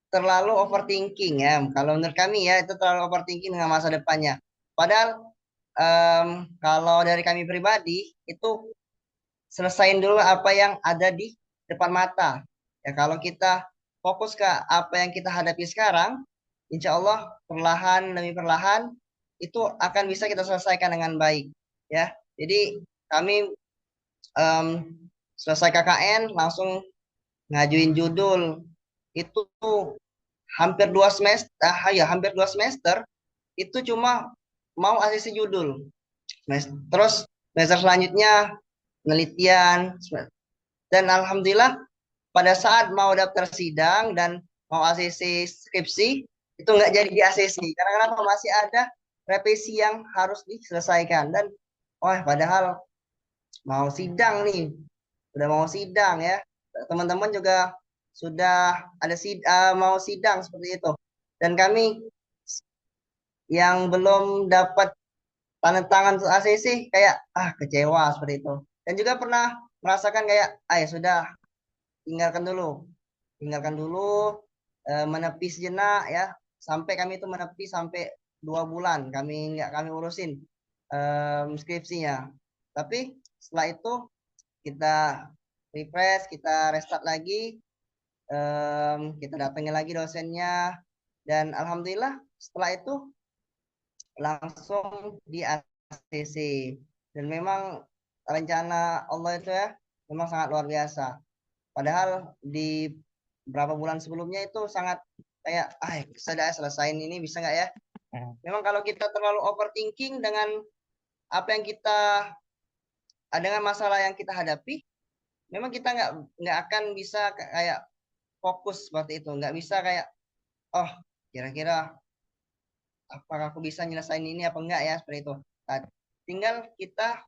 terlalu overthinking ya. Kalau menurut kami ya, itu terlalu overthinking dengan masa depannya. Padahal kalau dari kami pribadi, itu selesain dulu apa yang ada di depan mata. Ya, kalau kita fokus ke apa yang kita hadapi sekarang, insya Allah perlahan demi perlahan itu akan bisa kita selesaikan dengan baik. Ya, jadi kami em, selesai KKN langsung ngajuin judul itu hampir 2 semester, hampir 2 semester itu cuma mau asisi judul. Terus semester selanjutnya penelitian, dan alhamdulillah pada saat mau daftar sidang dan mau ACC skripsi itu nggak jadi di ACC karena kenapa, masih ada revisi yang harus diselesaikan. Dan padahal mau sidang nih, udah mau sidang ya, teman-teman juga sudah ada mau sidang seperti itu, dan kami yang belum dapat tanda tangan untuk ACC kayak kecewa seperti itu. Dan juga pernah merasakan kayak ya sudah, tinggalkan dulu menepi sejenak ya, sampai kami itu menepi sampai 2 bulan kami urusin skripsinya. Tapi setelah itu kita refresh, kita restart lagi, kita datangi lagi dosennya, dan alhamdulillah setelah itu langsung di ACC. Dan memang rencana Allah itu ya memang sangat luar biasa. Padahal di berapa bulan sebelumnya itu sangat kayak sudah selesaiin ini bisa nggak ya. Memang kalau kita terlalu overthinking dengan apa yang kita dengan masalah yang kita hadapi, memang kita nggak akan bisa kayak fokus seperti itu, nggak bisa kayak kira-kira apakah aku bisa nyelesain ini apa enggak ya, seperti itu. Nah, tinggal kita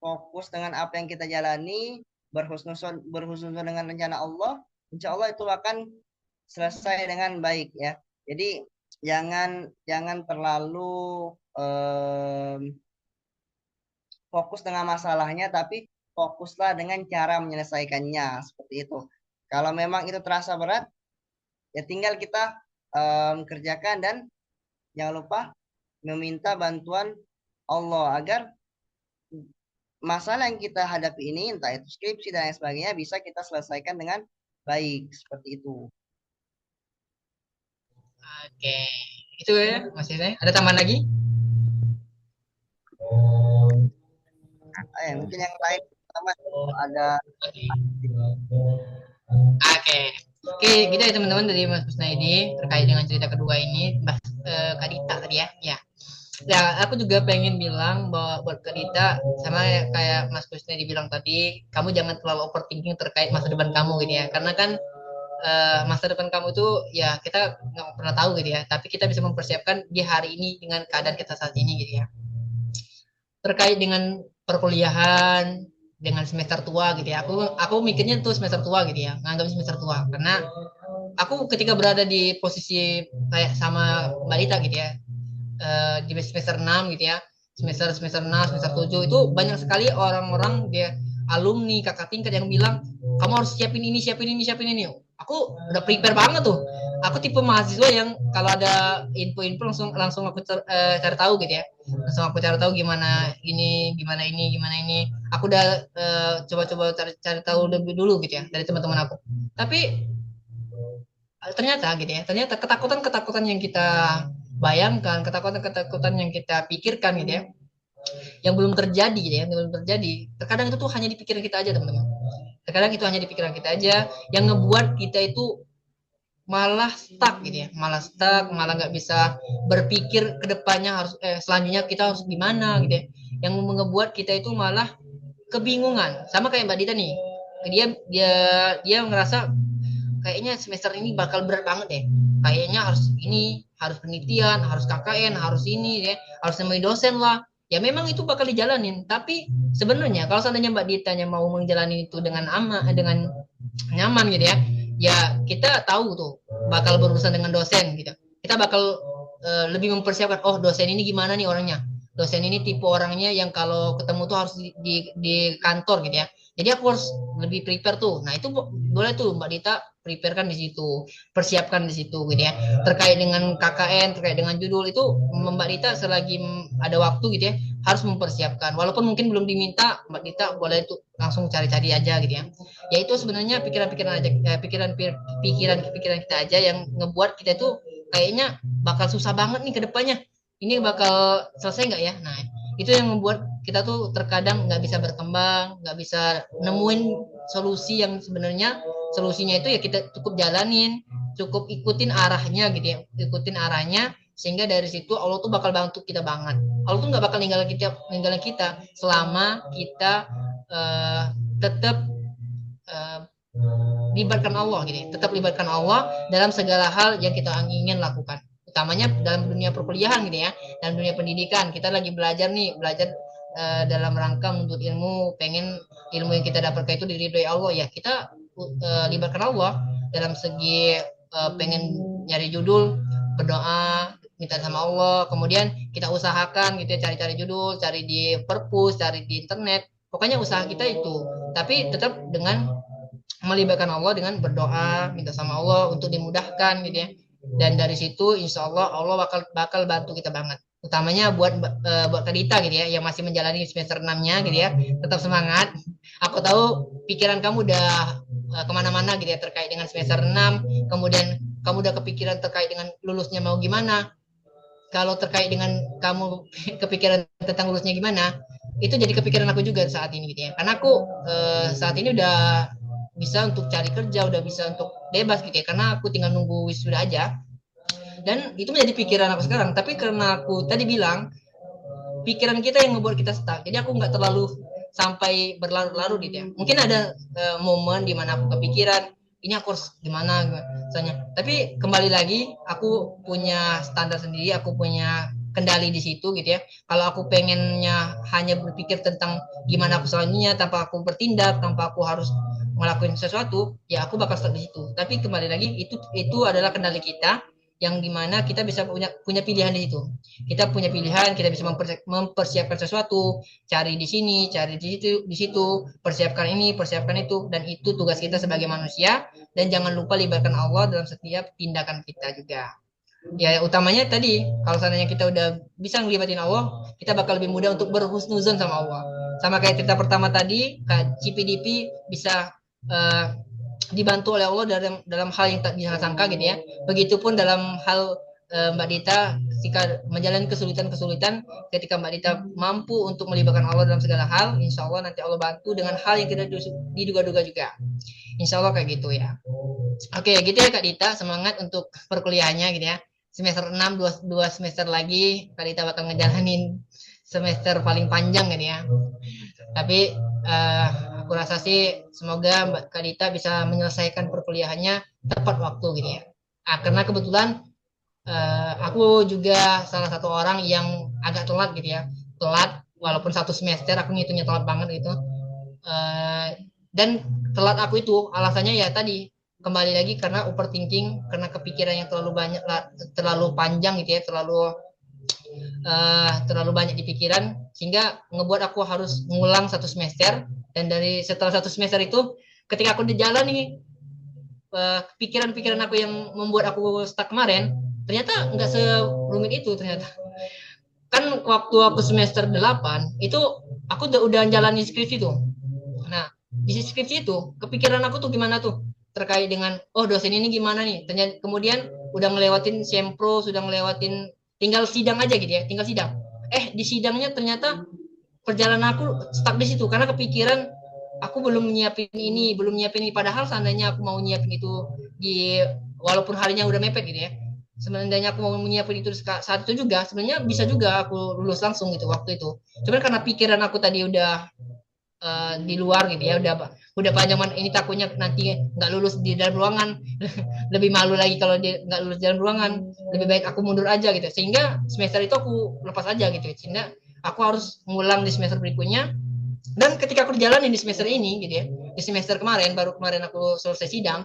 fokus dengan apa yang kita jalani, berhusnuzon dengan rencana Allah, insya Allah itu akan selesai dengan baik ya. Jadi jangan terlalu fokus dengan masalahnya, tapi fokuslah dengan cara menyelesaikannya, seperti itu. Kalau memang itu terasa berat, ya tinggal kita kerjakan, dan jangan lupa meminta bantuan Allah agar masalah yang kita hadapi ini, entah itu skripsi dan lain sebagainya, bisa kita selesaikan dengan baik, seperti itu. Oke, itu ya Mas Yesaya. Ada tambahan lagi? Mungkin yang lain pertama ada Oke. Oke, gitu ya teman-teman dari Mas Kusnaidi terkait dengan cerita kedua ini, Mbak Kak Dita tadi ya. Ya. Ya, aku juga pengen bilang bahwa buat Kak Dita sama kayak Mas Kusnaidi bilang tadi, kamu jangan terlalu overthinking terkait masa depan kamu gitu ya. Karena kan masa depan kamu tuh ya kita nggak pernah tahu gitu ya. Tapi kita bisa mempersiapkan di hari ini dengan keadaan kita saat ini gitu ya. Terkait dengan perkuliahan dengan semester tua gitu ya. Aku mikirnya tuh semester tua gitu ya, nganggap semester tua karena aku ketika berada di posisi kayak sama Mbak Dita gitu ya, di semester 6 gitu ya, semester semester 6 semester 7 itu banyak sekali orang-orang dia alumni kakak tingkat yang bilang kamu harus siapin ini siapin ini siapin ini. Aku udah prepare banget tuh. Aku tipe mahasiswa yang kalau ada info-info langsung aku cari tahu gitu ya, langsung aku cari tahu gimana ini gimana ini gimana ini. Aku udah coba-coba cari tahu lebih dulu gitu ya dari teman-teman aku. Tapi ternyata gitu ya, ternyata ketakutan-ketakutan yang kita bayangkan, ketakutan-ketakutan yang kita pikirkan gitu ya, yang belum terjadi gitu ya, yang belum terjadi. Terkadang itu tuh hanya di pikiran kita aja, teman-teman. Terkadang itu hanya di pikiran kita aja yang ngebuat kita itu malah stuck gitu ya, malah stuck, malah nggak bisa berpikir ke depannya harus selanjutnya kita harus gimana gitu ya. Yang ngebuat kita itu malah kebingungan. Sama kayak Mbak Dita nih. Dia dia dia ngerasa kayaknya semester ini bakal berat banget deh. Kayaknya harus ini, harus penelitian, harus KKN, harus ini ya, harus nemuin dosen lah. Ya memang itu bakal dijalanin, tapi sebenarnya kalau seandainya Mbak Ditanya mau menjalani itu dengan aman, dengan nyaman gitu ya, ya kita tahu tuh bakal berurusan dengan dosen gitu. Kita bakal lebih mempersiapkan, oh dosen ini gimana nih orangnya. Dosen ini tipe orangnya yang kalau ketemu tuh harus di kantor gitu ya. Jadi aku harus lebih prepare tuh. Nah itu boleh tuh Mbak Dita preparekan di situ, persiapkan di situ gitu ya. Terkait dengan KKN, terkait dengan judul itu Mbak Dita selagi ada waktu gitu ya, harus mempersiapkan. Walaupun mungkin belum diminta, Mbak Dita boleh tuh langsung cari-cari aja gitu ya. Ya itu sebenarnya pikiran-pikiran aja, pikiran-pikiran kita aja yang ngebuat kita tuh kayaknya bakal susah banget nih ke depannya. Ini bakal selesai nggak ya? Nah, itu yang membuat kita tuh terkadang nggak bisa berkembang, nggak bisa nemuin solusi yang sebenarnya solusinya itu ya kita cukup jalanin, cukup ikutin arahnya gitu ya, ikutin arahnya sehingga dari situ Allah tuh bakal bantu kita banget. Allah tuh nggak bakal ninggalin kita selama kita tetap uh, libatkan Allah gitu ya. Tetap libatkan Allah dalam segala hal yang kita ingin lakukan. Utamanya dalam dunia perkuliahan gitu ya, dalam dunia pendidikan. Kita lagi belajar nih, belajar dalam rangka menuntut ilmu, pengen ilmu yang kita dapatkan itu diridhoi Allah ya. Kita libatkan Allah dalam segi pengen nyari judul, berdoa, minta sama Allah, kemudian kita usahakan gitu ya, cari-cari judul, cari di perpus, cari di internet. Pokoknya usaha kita itu, tapi tetap dengan melibatkan Allah dengan berdoa, minta sama Allah untuk dimudahkan gitu ya. Dan dari situ insya Allah Allah bakal bantu kita banget. Utamanya buat Kadita gitu ya yang masih menjalani semester 6-nya gitu ya. Tetap semangat. Aku tahu pikiran kamu udah kemana-mana gitu ya terkait dengan semester 6. Kemudian kamu udah kepikiran terkait dengan lulusnya mau gimana. Kalau terkait dengan kamu kepikiran tentang lulusnya gimana, itu jadi kepikiran aku juga saat ini gitu ya. Karena aku saat ini udah bisa untuk cari kerja, udah bisa untuk bebas gitu ya. Karena aku tinggal nunggu wisuda aja. Dan itu menjadi pikiran aku sekarang. Tapi karena aku tadi bilang, pikiran kita yang membuat kita stuck. Jadi aku nggak terlalu sampai berlarut-larut gitu ya. Mungkin ada momen di mana aku kepikiran, ini aku harus gimana misalnya. Tapi kembali lagi, aku punya standar sendiri, aku punya kendali di situ gitu ya. Kalau aku pengennya hanya berpikir tentang gimana aku selanjutnya tanpa aku bertindak, tanpa aku harus ngelakuin sesuatu, ya aku bakal stuck di situ. Tapi kembali lagi itu adalah kendali kita yang dimana kita bisa punya pilihan di situ. Kita punya pilihan, kita bisa mempersiapkan sesuatu, cari di sini, cari di situ, persiapkan ini, persiapkan itu, dan itu tugas kita sebagai manusia. Dan jangan lupa libatkan Allah dalam setiap tindakan kita juga. Ya utamanya tadi, kalau seandainya kita udah bisa ngelibatin Allah, kita bakal lebih mudah untuk berhusnuzon sama Allah. Sama kayak cerita pertama tadi, Kak CPDP bisa dibantu oleh Allah dalam hal yang tak disangka gitu ya. Begitupun dalam hal Mbak Dita ketika menjalani kesulitan-kesulitan, ketika Mbak Dita mampu untuk melibatkan Allah dalam segala hal, insya Allah nanti Allah bantu dengan hal yang tidak diduga-duga juga. Insya Allah kayak gitu ya. Oke, gitu ya Kak Dita, semangat untuk perkuliahannya gitu ya. Semester 6, dua semester lagi, Kak Dita bakal ngejalanin semester paling panjang gitu ya. Tapi aku rasa sih semoga Mbak Kak Dita bisa menyelesaikan perkuliahannya tepat waktu gitu ya. Karena kebetulan aku juga salah satu orang yang agak telat gitu ya. Telat, walaupun satu semester aku ngitungnya telat banget gitu. Dan telat aku itu alasannya ya tadi kembali lagi karena overthinking, karena kepikiran yang terlalu banyak, terlalu panjang gitu ya, terlalu banyak di pikiran sehingga ngebuat aku harus ngulang satu semester. Dan dari setelah satu semester itu ketika aku di jalan nih, pikiran-pikiran aku yang membuat aku stuck kemarin ternyata nggak serumit itu ternyata. Kan waktu aku semester 8 itu aku udah jalani skripsi tuh. Nah, di skripsi itu kepikiran aku tuh gimana tuh terkait dengan oh dosen ini gimana nih. Ternyata kemudian udah ngelewatin sempro, sudah ngelewatin tinggal sidang aja gitu ya, tinggal sidang. Di sidangnya ternyata perjalanan aku stuck di situ karena kepikiran aku belum nyiapin ini, belum nyiapin ini. Padahal seandainya aku mau nyiapin itu di walaupun harinya udah mepet gitu ya. Sebenarnya aku mau menyiapin itu saat itu juga, sebenarnya bisa juga aku lulus langsung gitu waktu itu. Cuman karena pikiran aku tadi udah di luar gitu ya, udah panjang ini takutnya nanti nggak lulus di dalam ruangan. Lebih malu lagi kalau dia nggak lulus di dalam ruangan, lebih baik aku mundur aja gitu, sehingga semester itu aku lepas aja gitu, sehingga aku harus ngulang di semester berikutnya. Dan ketika aku jalanin di semester ini gitu ya, di semester kemarin baru kemarin aku selesai sidang,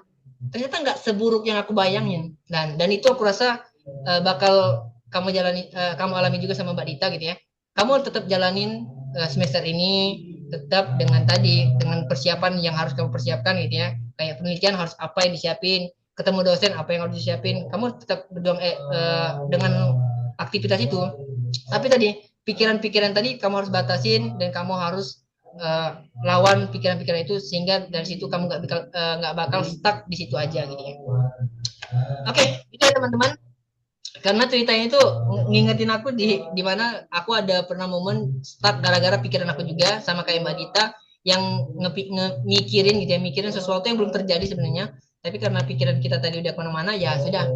ternyata nggak seburuk yang aku bayangin. Dan itu aku rasa bakal kamu alami juga sama Mbak Dita gitu ya. Kamu tetap jalanin semester ini tetap dengan dengan persiapan yang harus kamu persiapkan gitu ya. Kayak penelitian harus apa yang disiapin, ketemu dosen apa yang harus disiapin. Kamu tetap berjuang dengan aktivitas itu. Tapi tadi pikiran-pikiran tadi kamu harus batasin dan kamu harus lawan pikiran-pikiran itu sehingga dari situ kamu nggak bakal stuck di situ aja gitu ya. Oke, itu ya teman-teman. Karena ceritanya itu ngingetin aku di mana aku ada pernah momen stuck gara-gara pikiran aku juga sama kayak Mbak Dita yang mikirin gitu ya, mikirin sesuatu yang belum terjadi sebenarnya, tapi karena pikiran kita tadi udah kemana-mana ya sudah,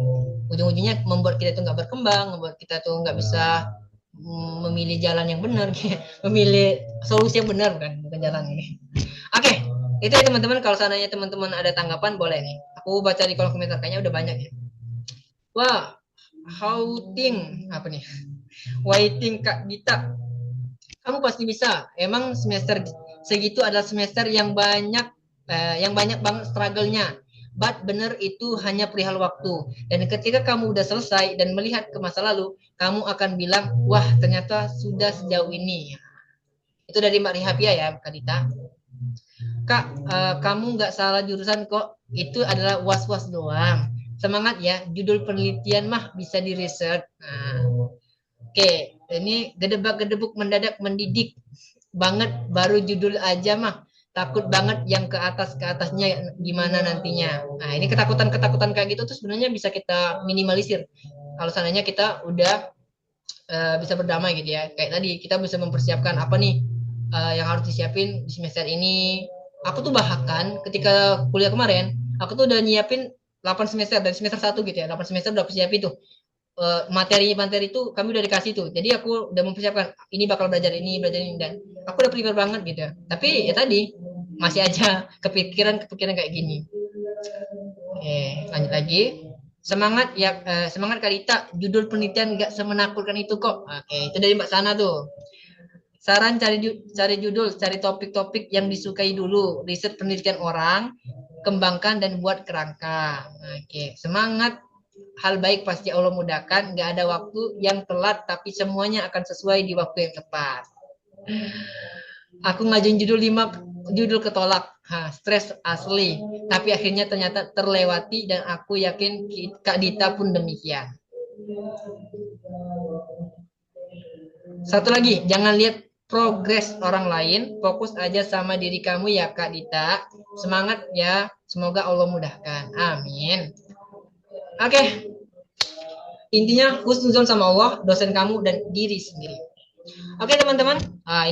ujung-ujungnya membuat kita itu nggak berkembang, membuat kita tuh nggak bisa memilih jalan yang benar, memilih solusi yang benar bukan jalan ini. Oke, itu ya teman-teman. Kalau seandainya teman-teman ada tanggapan boleh nih. Aku baca di kolom komentar kayaknya udah banyak ya. Wah, Houting apa nih? Waiting Kak Dita. Kamu pasti bisa. Emang semester segitu adalah semester yang banyak banget struggle-nya. But bener itu hanya perihal waktu. Dan ketika kamu udah selesai dan melihat ke masa lalu, kamu akan bilang, wah ternyata sudah sejauh ini. Itu dari Mbak Rihapia ya, Kak Dita. Kak, kamu nggak salah jurusan kok. Itu adalah was-was doang. Semangat ya, judul penelitian mah bisa di riset. Nah, oke, ini gedebak-gedebuk mendadak mendidik banget baru judul aja mah. Takut banget yang ke atasnya gimana nantinya. Nah, ini ketakutan-ketakutan kayak gitu tuh sebenarnya bisa kita minimalisir. Kalau seandainya kita udah bisa berdamai gitu ya. Kayak tadi kita bisa mempersiapkan apa nih yang harus disiapin di semester ini. Aku tuh bahkan ketika kuliah kemarin, aku tuh udah nyiapin 8 semester dari semester 1 gitu ya. 8 semester udah aku siapin tuh. Materi-materi itu kami udah dikasih tuh. Jadi aku udah mempersiapkan ini bakal belajar ini dan aku udah prepare banget gitu ya. Tapi ya tadi masih aja kepikiran kayak gini. Oke, lanjut lagi. Semangat ya, semangat Karita. Judul penelitian nggak semenakutkan itu kok. Oke, itu dari Mbak Sana tuh. Saran cari judul, cari topik-topik yang disukai dulu. Riset penelitian orang, kembangkan dan buat kerangka. Oke, semangat. Hal baik pasti Allah mudahkan. Nggak ada waktu yang telat, tapi semuanya akan sesuai di waktu yang tepat. Aku ngajuin judul ketolak. Stres asli. Tapi akhirnya ternyata terlewati dan aku yakin Kak Dita pun demikian. Satu lagi, jangan lihat progres orang lain, fokus aja sama diri kamu ya Kak Dita. Semangat ya, semoga Allah mudahkan. Amin. Oke. Intinya husnuzon sama Allah, dosen kamu dan diri sendiri. Oke teman-teman,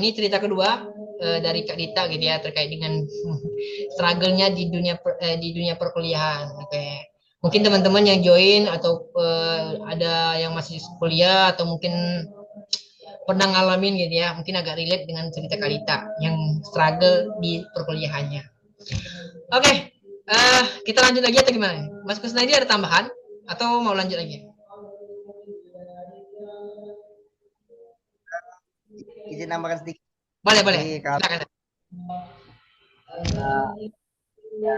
ini cerita kedua dari Kak Dita gitu ya terkait dengan struggle-nya di dunia perkuliahan. Oke. Mungkin teman-teman yang join atau ada yang masih kuliah atau mungkin pernah ngalamin gitu ya, mungkin agak relate dengan cerita Kak Dita yang struggle di perkuliahannya. Oke, kita lanjut lagi atau gimana? Mas Kusnaidi ada tambahan atau mau lanjut lagi? Izin nambahkan sedikit. Boleh, boleh. Jadi kalau Silakan. ya,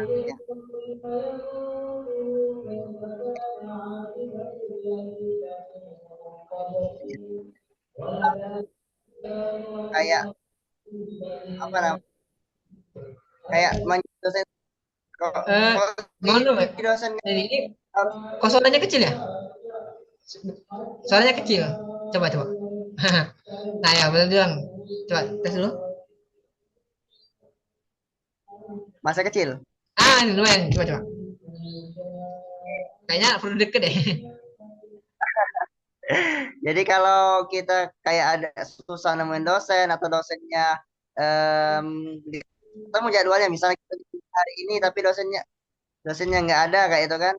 kayak apa namanya? Kayak dosen kok Eh, kok mohon dong, Mbak. dosen Jadi ini harus kok suaranya kecil ya? Suaranya kecil. Coba, coba. Nah, ya, betul dong. Coba tes dulu. masa kecil. Ini lumayan. Coba, coba. Kayaknya perlu deket deh. Jadi kalau kita kayak ada susah nemuin dosen atau dosennya em, ketemu jadwalnya misalnya kita di hari ini tapi dosennya nggak ada kayak itu kan.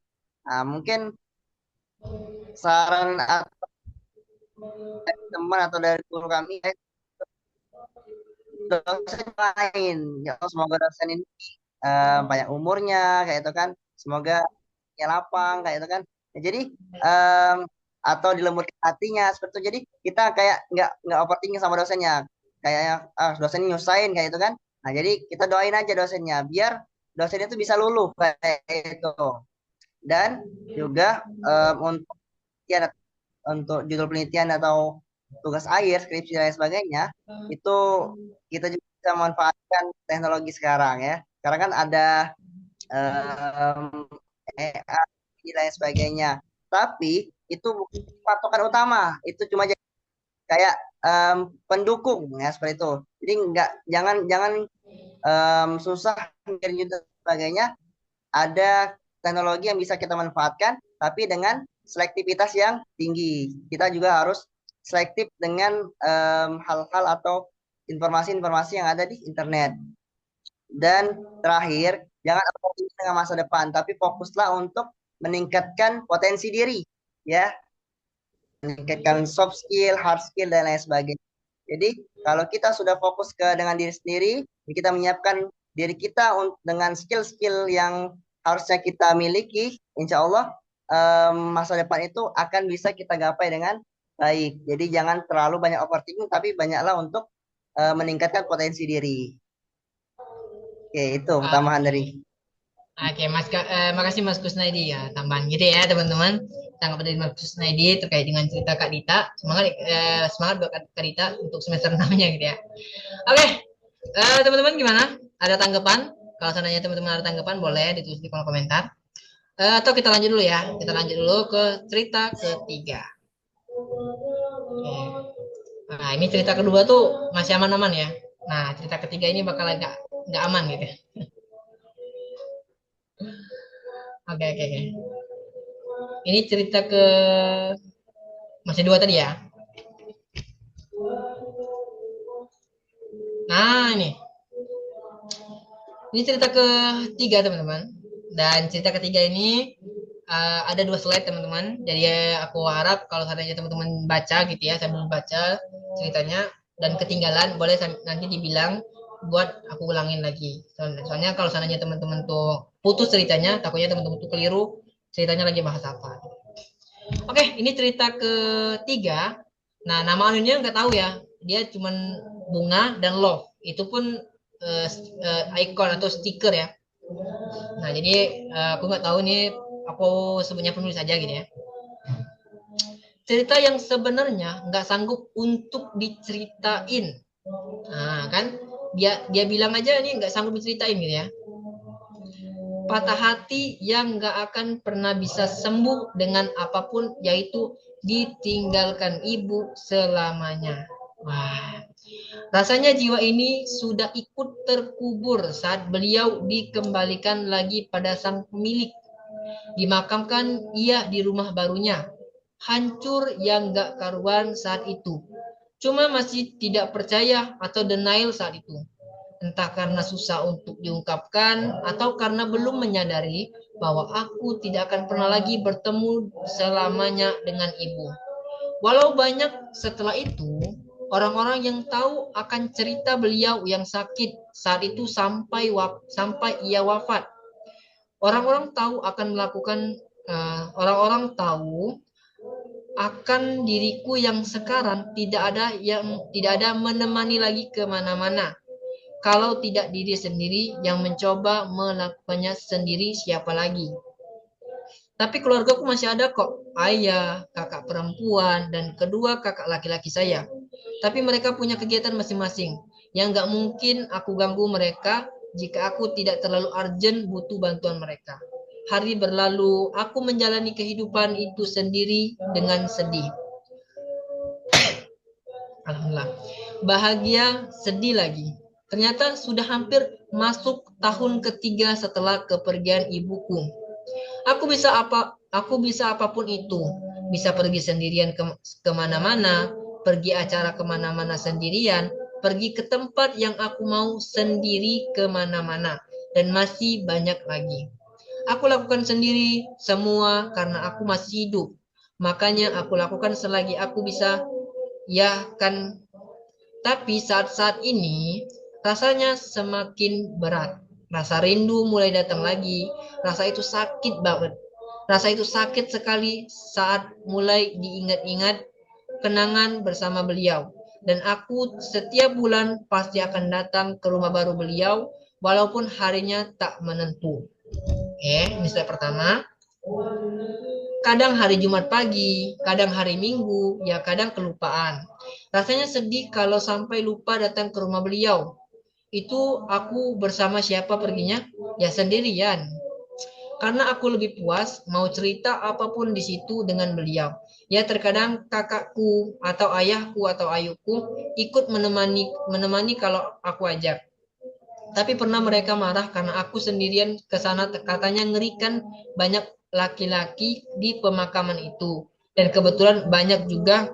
Nah, mungkin saran dari teman atau dari guru kami dosen lain. Ya, semoga dosen ini banyak umurnya kayak itu kan. Semoga ya lapang kayak itu kan. Ya, jadi em, atau dilembutkan hatinya seperti itu. Jadi kita kayak nggak overthinking sama dosennya. Kayaknya dosen nyusahin kayak itu kan. Nah, jadi kita doain aja dosennya biar dosennya itu bisa luluh kayak itu. Dan juga untuk penelitian, untuk judul penelitian atau tugas akhir, skripsi dan lain sebagainya, itu kita juga bisa memanfaatkan teknologi sekarang ya. Sekarang kan ada AI dan lain sebagainya. Tapi itu bukan patokan utama, itu cuma jadi kayak pendukung ya seperti itu. Jadi nggak jangan jangan susah dan sebagainya. Ada teknologi yang bisa kita manfaatkan, tapi dengan selektivitas yang tinggi. Kita juga harus selektif dengan hal-hal atau informasi-informasi yang ada di internet. Dan terakhir, jangan overthinking dengan masa depan, tapi fokuslah untuk meningkatkan potensi diri, ya, meningkatkan soft skill, hard skill dan lain sebagainya. Jadi kalau kita sudah fokus ke dengan diri sendiri, kita menyiapkan diri kita dengan skill-skill yang harusnya kita miliki, insya Allah masa depan itu akan bisa kita gapai dengan baik. Jadi jangan terlalu banyak overthinking, tapi banyaklah untuk meningkatkan potensi diri. Oke, itu tambahan dari. Oke, makasih Mas Kusnaidi ya tambahan gitu ya teman-teman. Tanggapan dari Mas Kusnaidi terkait dengan cerita Kak Dita. Semangat semangat buat Kak Dita untuk semester 6-nya gitu ya. Oke, teman-teman gimana? Ada tanggapan? Kalau seandainya teman-teman ada tanggapan boleh ditulis di kolom komentar. Atau kita lanjut dulu ya. Kita lanjut dulu ke cerita ketiga. Oke. Nah, ini cerita kedua tuh masih aman-aman ya. Nah, cerita ketiga ini bakal agak nggak aman gitu. Oke, oke, oke. Ini cerita ke masih dua tadi ya. Nah, ini cerita ketiga teman-teman. Dan cerita ketiga ini ada dua slide teman-teman. Jadi aku harap kalau seandainya teman-teman baca gitu ya, sambil baca ceritanya dan ketinggalan boleh nanti dibilang buat aku ulangin lagi. Soalnya kalau seandainya teman-teman tuh putus ceritanya, takutnya teman-teman tuh keliru ceritanya lagi bahas apa. Oke, ini cerita ketiga. Nah, nama anunya nggak tahu ya. Dia cuman bunga dan love. Itu pun icon atau stiker ya. Nah, jadi aku nggak tahu nih, aku sebenarnya penulis aja gitu ya. Cerita yang sebenarnya nggak sanggup untuk diceritain. Nah, kan dia bilang aja ini nggak sanggup diceritain gitu ya. Patah hati yang nggak akan pernah bisa sembuh dengan apapun, yaitu ditinggalkan ibu selamanya. Wah, rasanya jiwa ini sudah ikut terkubur saat beliau dikembalikan lagi pada sang pemilik. Dimakamkan ia di rumah barunya. hancur yang gak karuan saat itu. Cuma masih tidak percaya atau denial saat itu. Entah karena susah untuk diungkapkan atau karena belum menyadari bahwa aku tidak akan pernah lagi bertemu selamanya dengan ibu. Walau banyak setelah itu, orang-orang yang tahu akan cerita beliau yang sakit saat itu sampai ia wafat. Orang-orang tahu akan melakukan orang-orang tahu akan diriku yang sekarang tidak ada menemani lagi kemana-mana. Kalau tidak diri sendiri yang mencoba melakukannya sendiri, siapa lagi? Tapi keluargaku masih ada kok. Ayah, kakak perempuan, dan kedua kakak laki-laki saya. Tapi mereka punya kegiatan masing-masing. Yang gak mungkin aku ganggu mereka jika aku tidak terlalu urgent butuh bantuan mereka. Hari berlalu, aku menjalani kehidupan itu sendiri dengan sedih. Alhamdulillah. Bahagia, sedih lagi. Ternyata sudah hampir masuk tahun ketiga setelah kepergian ibuku. Aku bisa apapun itu. Bisa pergi sendirian kemana-mana, pergi acara kemana-mana sendirian, pergi ke tempat yang aku mau sendiri kemana-mana, dan masih banyak lagi. Aku lakukan sendiri semua karena aku masih hidup. Makanya aku lakukan selagi aku bisa, ya kan. Tapi saat-saat ini rasanya semakin berat. Rasa rindu mulai datang lagi. Rasa itu sakit banget. Rasa itu sakit sekali saat mulai diingat-ingat kenangan bersama beliau. Dan aku setiap bulan pasti akan datang ke rumah baru beliau walaupun harinya tak menentu. Ini slide pertama. Kadang hari Jumat pagi, kadang hari Minggu, ya kadang kelupaan. Rasanya sedih kalau sampai lupa datang ke rumah beliau. Itu aku bersama siapa perginya? Ya sendirian. Karena aku lebih puas mau cerita apapun di situ dengan beliau. Ya terkadang kakakku atau ayahku atau ayuku ikut menemani kalau aku ajak. Tapi pernah mereka marah karena aku sendirian ke sana, katanya ngerikan banyak laki-laki di pemakaman itu. Dan kebetulan banyak juga.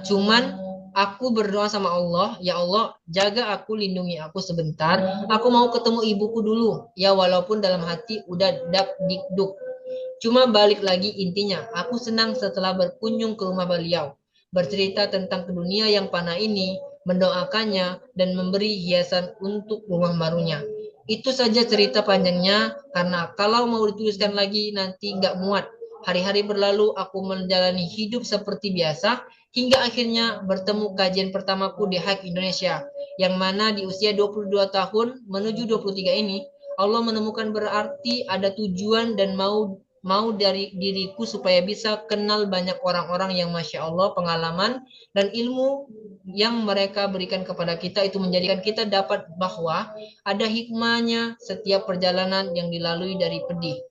Cuman aku berdoa sama Allah, ya Allah jaga aku, lindungi aku sebentar. Aku mau ketemu ibuku dulu. Ya walaupun dalam hati udah dak dikduk. Cuma balik lagi intinya, aku senang setelah berkunjung ke rumah beliau, bercerita tentang dunia yang panah ini, mendoakannya, dan memberi hiasan untuk rumah barunya. Itu saja cerita panjangnya, karena kalau mau dituliskan lagi nanti nggak muat. Hari-hari berlalu, aku menjalani hidup seperti biasa, hingga akhirnya bertemu kajian pertamaku di Hak Indonesia, yang mana di usia 22 tahun menuju 23 ini, Allah menemukan berarti ada tujuan dan mau dari diriku supaya bisa kenal banyak orang-orang yang Masya Allah pengalaman dan ilmu yang mereka berikan kepada kita itu menjadikan kita dapat bahwa ada hikmahnya setiap perjalanan yang dilalui dari pedih,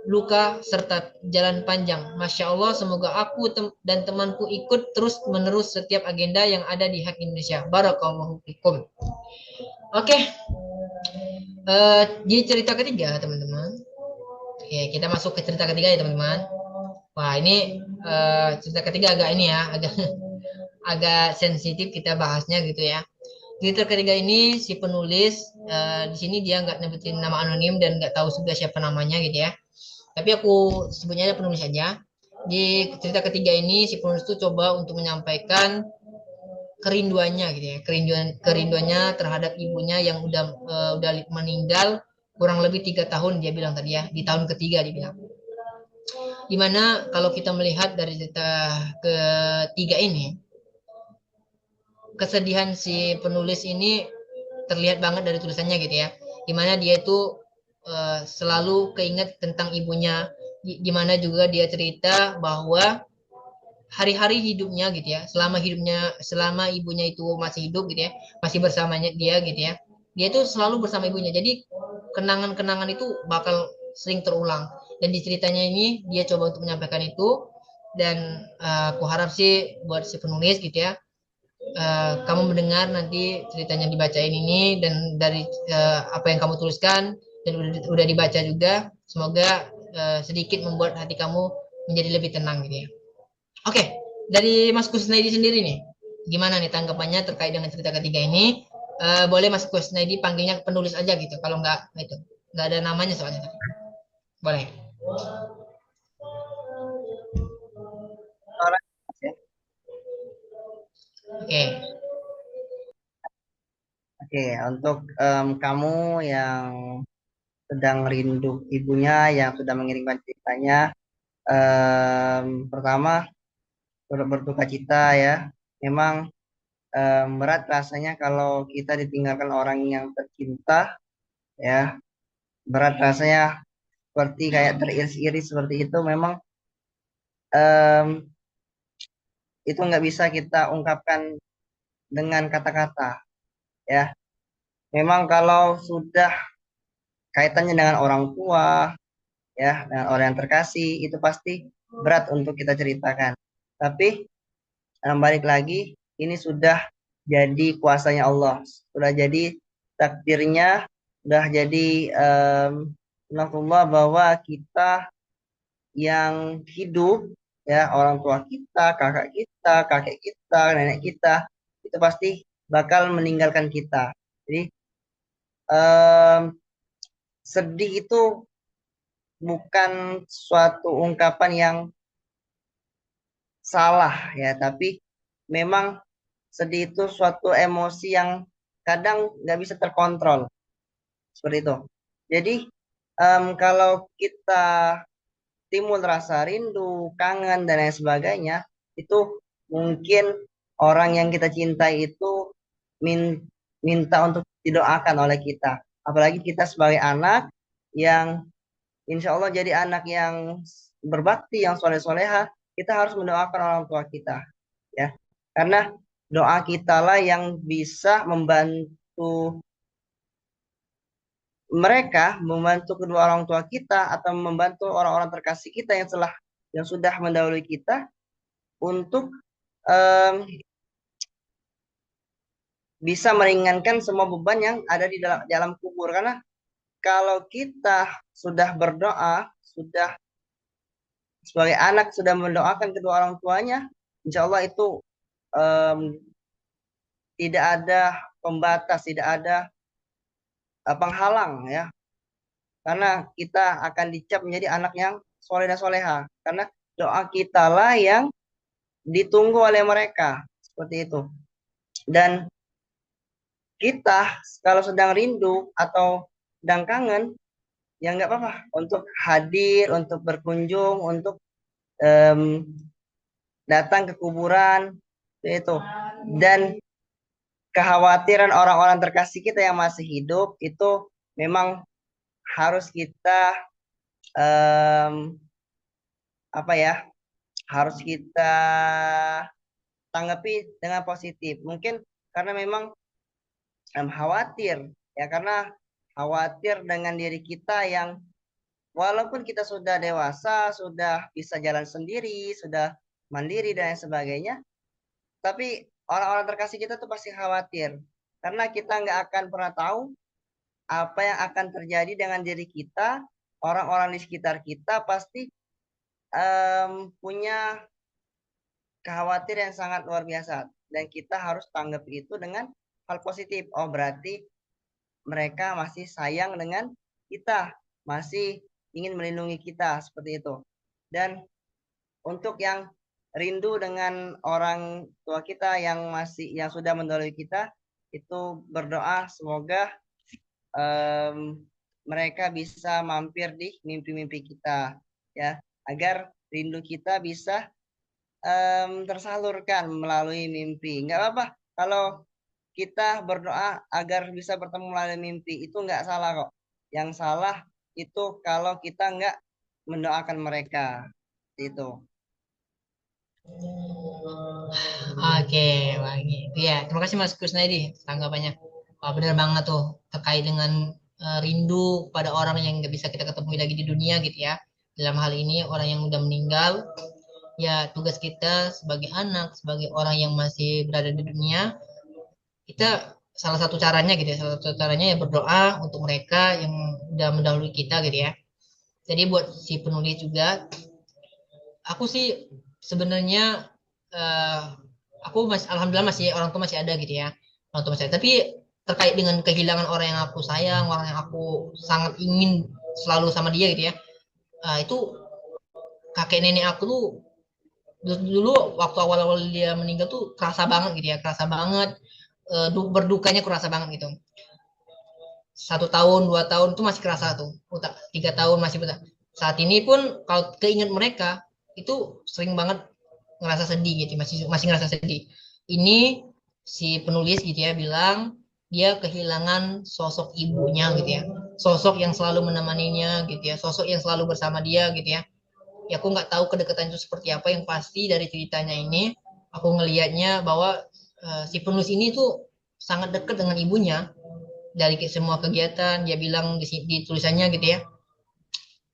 luka, serta jalan panjang. Masya Allah, semoga aku dan temanku ikut terus menerus setiap agenda yang ada di Hak Indonesia. Barakallahu fikum. Oke, di cerita ketiga teman-teman. Oke, kita masuk ke cerita ketiga ya teman-teman. Wah ini cerita ketiga agak ini ya, agak agak sensitif kita bahasnya gitu ya. Cerita ketiga ini si penulis di sini dia nggak nyebutin nama anonim dan nggak tahu juga siapa namanya gitu ya. Tapi aku sebutnya penulis aja. Di cerita ketiga ini si penulis itu coba untuk menyampaikan kerinduannya gitu ya, kerinduannya terhadap ibunya yang udah meninggal kurang lebih 3 tahun dia bilang tadi ya, di tahun ketiga dia bilang. Dimana kalau kita melihat dari cerita ketiga ini, kesedihan si penulis ini terlihat banget dari tulisannya gitu ya, dimana dia itu selalu keinget tentang ibunya, dimana juga dia cerita bahwa hari-hari hidupnya gitu ya, selama ibunya itu masih hidup gitu ya, masih bersamanya dia gitu ya, dia itu selalu bersama ibunya, jadi kenangan-kenangan itu bakal sering terulang. Dan di ceritanya ini dia coba untuk menyampaikan itu, dan aku harap sih buat si penulis gitu ya, kamu mendengar nanti ceritanya dibacain ini, dan dari apa yang kamu tuliskan dan udah dibaca juga, semoga sedikit membuat hati kamu menjadi lebih tenang gitu ya. Oke, dari Mas Kusnaidi sendiri nih, gimana nih tanggapannya terkait dengan cerita ketiga ini? Boleh Mas Kusnaidi panggilnya penulis aja gitu, kalau nggak ada namanya soalnya tadi. Boleh. Orang ya. Oke. Oke, untuk kamu yang sedang rindu ibunya, yang sudah mengirimkan ceritanya, pertama berduka cita ya. Memang berat rasanya kalau kita ditinggalkan orang yang tercinta, ya. Berat rasanya seperti kayak teriris-iris seperti itu. Memang em, itu nggak bisa kita ungkapkan dengan kata-kata, ya. Memang kalau sudah kaitannya dengan orang tua, ya, dengan orang yang terkasih, itu pasti berat untuk kita ceritakan. Tapi balik lagi, ini sudah jadi kuasanya Allah, sudah jadi takdirnya, sudah jadi sunatullah bahwa kita yang hidup, ya, orang tua kita, kakek kita, nenek kita, itu pasti bakal meninggalkan kita. Jadi em, sedih itu bukan suatu ungkapan yang salah ya, tapi memang sedih itu suatu emosi yang kadang nggak bisa terkontrol seperti itu. Jadi kalau kita timbul rasa rindu, kangen dan lain sebagainya, itu mungkin orang yang kita cintai itu minta untuk didoakan oleh kita. Apalagi kita sebagai anak yang insya Allah jadi anak yang berbakti, yang soleh-soleha, kita harus mendoakan orang tua kita, ya. Karena doa kita lah yang bisa membantu mereka, membantu kedua orang tua kita, atau membantu orang-orang terkasih kita yang sudah mendahului kita untuk em, bisa meringankan semua beban yang ada di dalam kubur. Karena kalau kita sudah berdoa, sudah sebagai anak sudah mendoakan kedua orang tuanya, insya Allah itu em, tidak ada pembatas, tidak ada penghalang ya. Karena kita akan dicap menjadi anak yang soleh dan soleha. Karena doa kita lah yang ditunggu oleh mereka. Seperti itu. Dan kita kalau sedang rindu atau sedang kangen, ya nggak apa-apa untuk hadir, untuk berkunjung, untuk em, datang ke kuburan, itu. Dan kekhawatiran orang-orang terkasih kita yang masih hidup itu memang harus kita em, apa ya, harus kita tanggapi dengan positif. Mungkin karena memang khawatir ya, karena khawatir dengan diri kita yang walaupun kita sudah dewasa, sudah bisa jalan sendiri, sudah mandiri dan lain sebagainya, tapi orang-orang terkasih kita tuh pasti khawatir karena kita nggak akan pernah tahu apa yang akan terjadi dengan diri kita. Orang-orang di sekitar kita pasti punya kekhawatiran yang sangat luar biasa, dan kita harus tanggapi itu dengan hal positif. Oh, berarti mereka masih sayang dengan kita, masih ingin melindungi kita, seperti itu. Dan untuk yang rindu dengan orang tua kita yang sudah mendahului kita, itu berdoa semoga mereka bisa mampir di mimpi-mimpi kita, ya, agar rindu kita bisa tersalurkan melalui mimpi. Nggak apa-apa kalau kita berdoa agar bisa bertemu melalui mimpi, itu nggak salah kok. Yang salah itu kalau kita nggak mendoakan mereka. Itu. Oke, Wangi. Iya, terima kasih Mas Kusnaidi tanggapannya. Wah, benar banget tuh terkait dengan rindu pada orang yang nggak bisa kita ketemu lagi di dunia gitu ya. Dalam hal ini orang yang udah meninggal, ya tugas kita sebagai anak, sebagai orang yang masih berada di dunia, kita salah satu caranya gitu ya, salah satu caranya ya berdoa untuk mereka yang udah mendahului kita gitu ya. Jadi buat si penulis juga aku sih sebenarnya eh, aku masih alhamdulillah masih orang tua masih ada gitu ya. Orang tua masih ada. Tapi terkait dengan kehilangan orang yang aku sayang, orang yang aku sangat ingin selalu sama dia gitu ya. Itu kakek nenek aku tuh dulu waktu awal-awal dia meninggal tuh kerasa banget gitu ya, kerasa banget berdukanya kerasa banget gitu. 1 tahun 2 tahun itu masih kerasa tuh, 3 tahun masih betah. Saat ini pun kalau keinget mereka itu sering banget ngerasa sedih gitu, masih masih ngerasa sedih. Ini si penulis gitu ya bilang dia kehilangan sosok ibunya gitu ya, sosok yang selalu menemaninya gitu ya, sosok yang selalu bersama dia gitu ya. Ya aku nggak tahu kedekatan itu seperti apa, yang pasti dari ceritanya ini aku ngelihatnya bahwa si penulis ini tuh sangat dekat dengan ibunya dari semua kegiatan dia bilang di tulisannya gitu ya,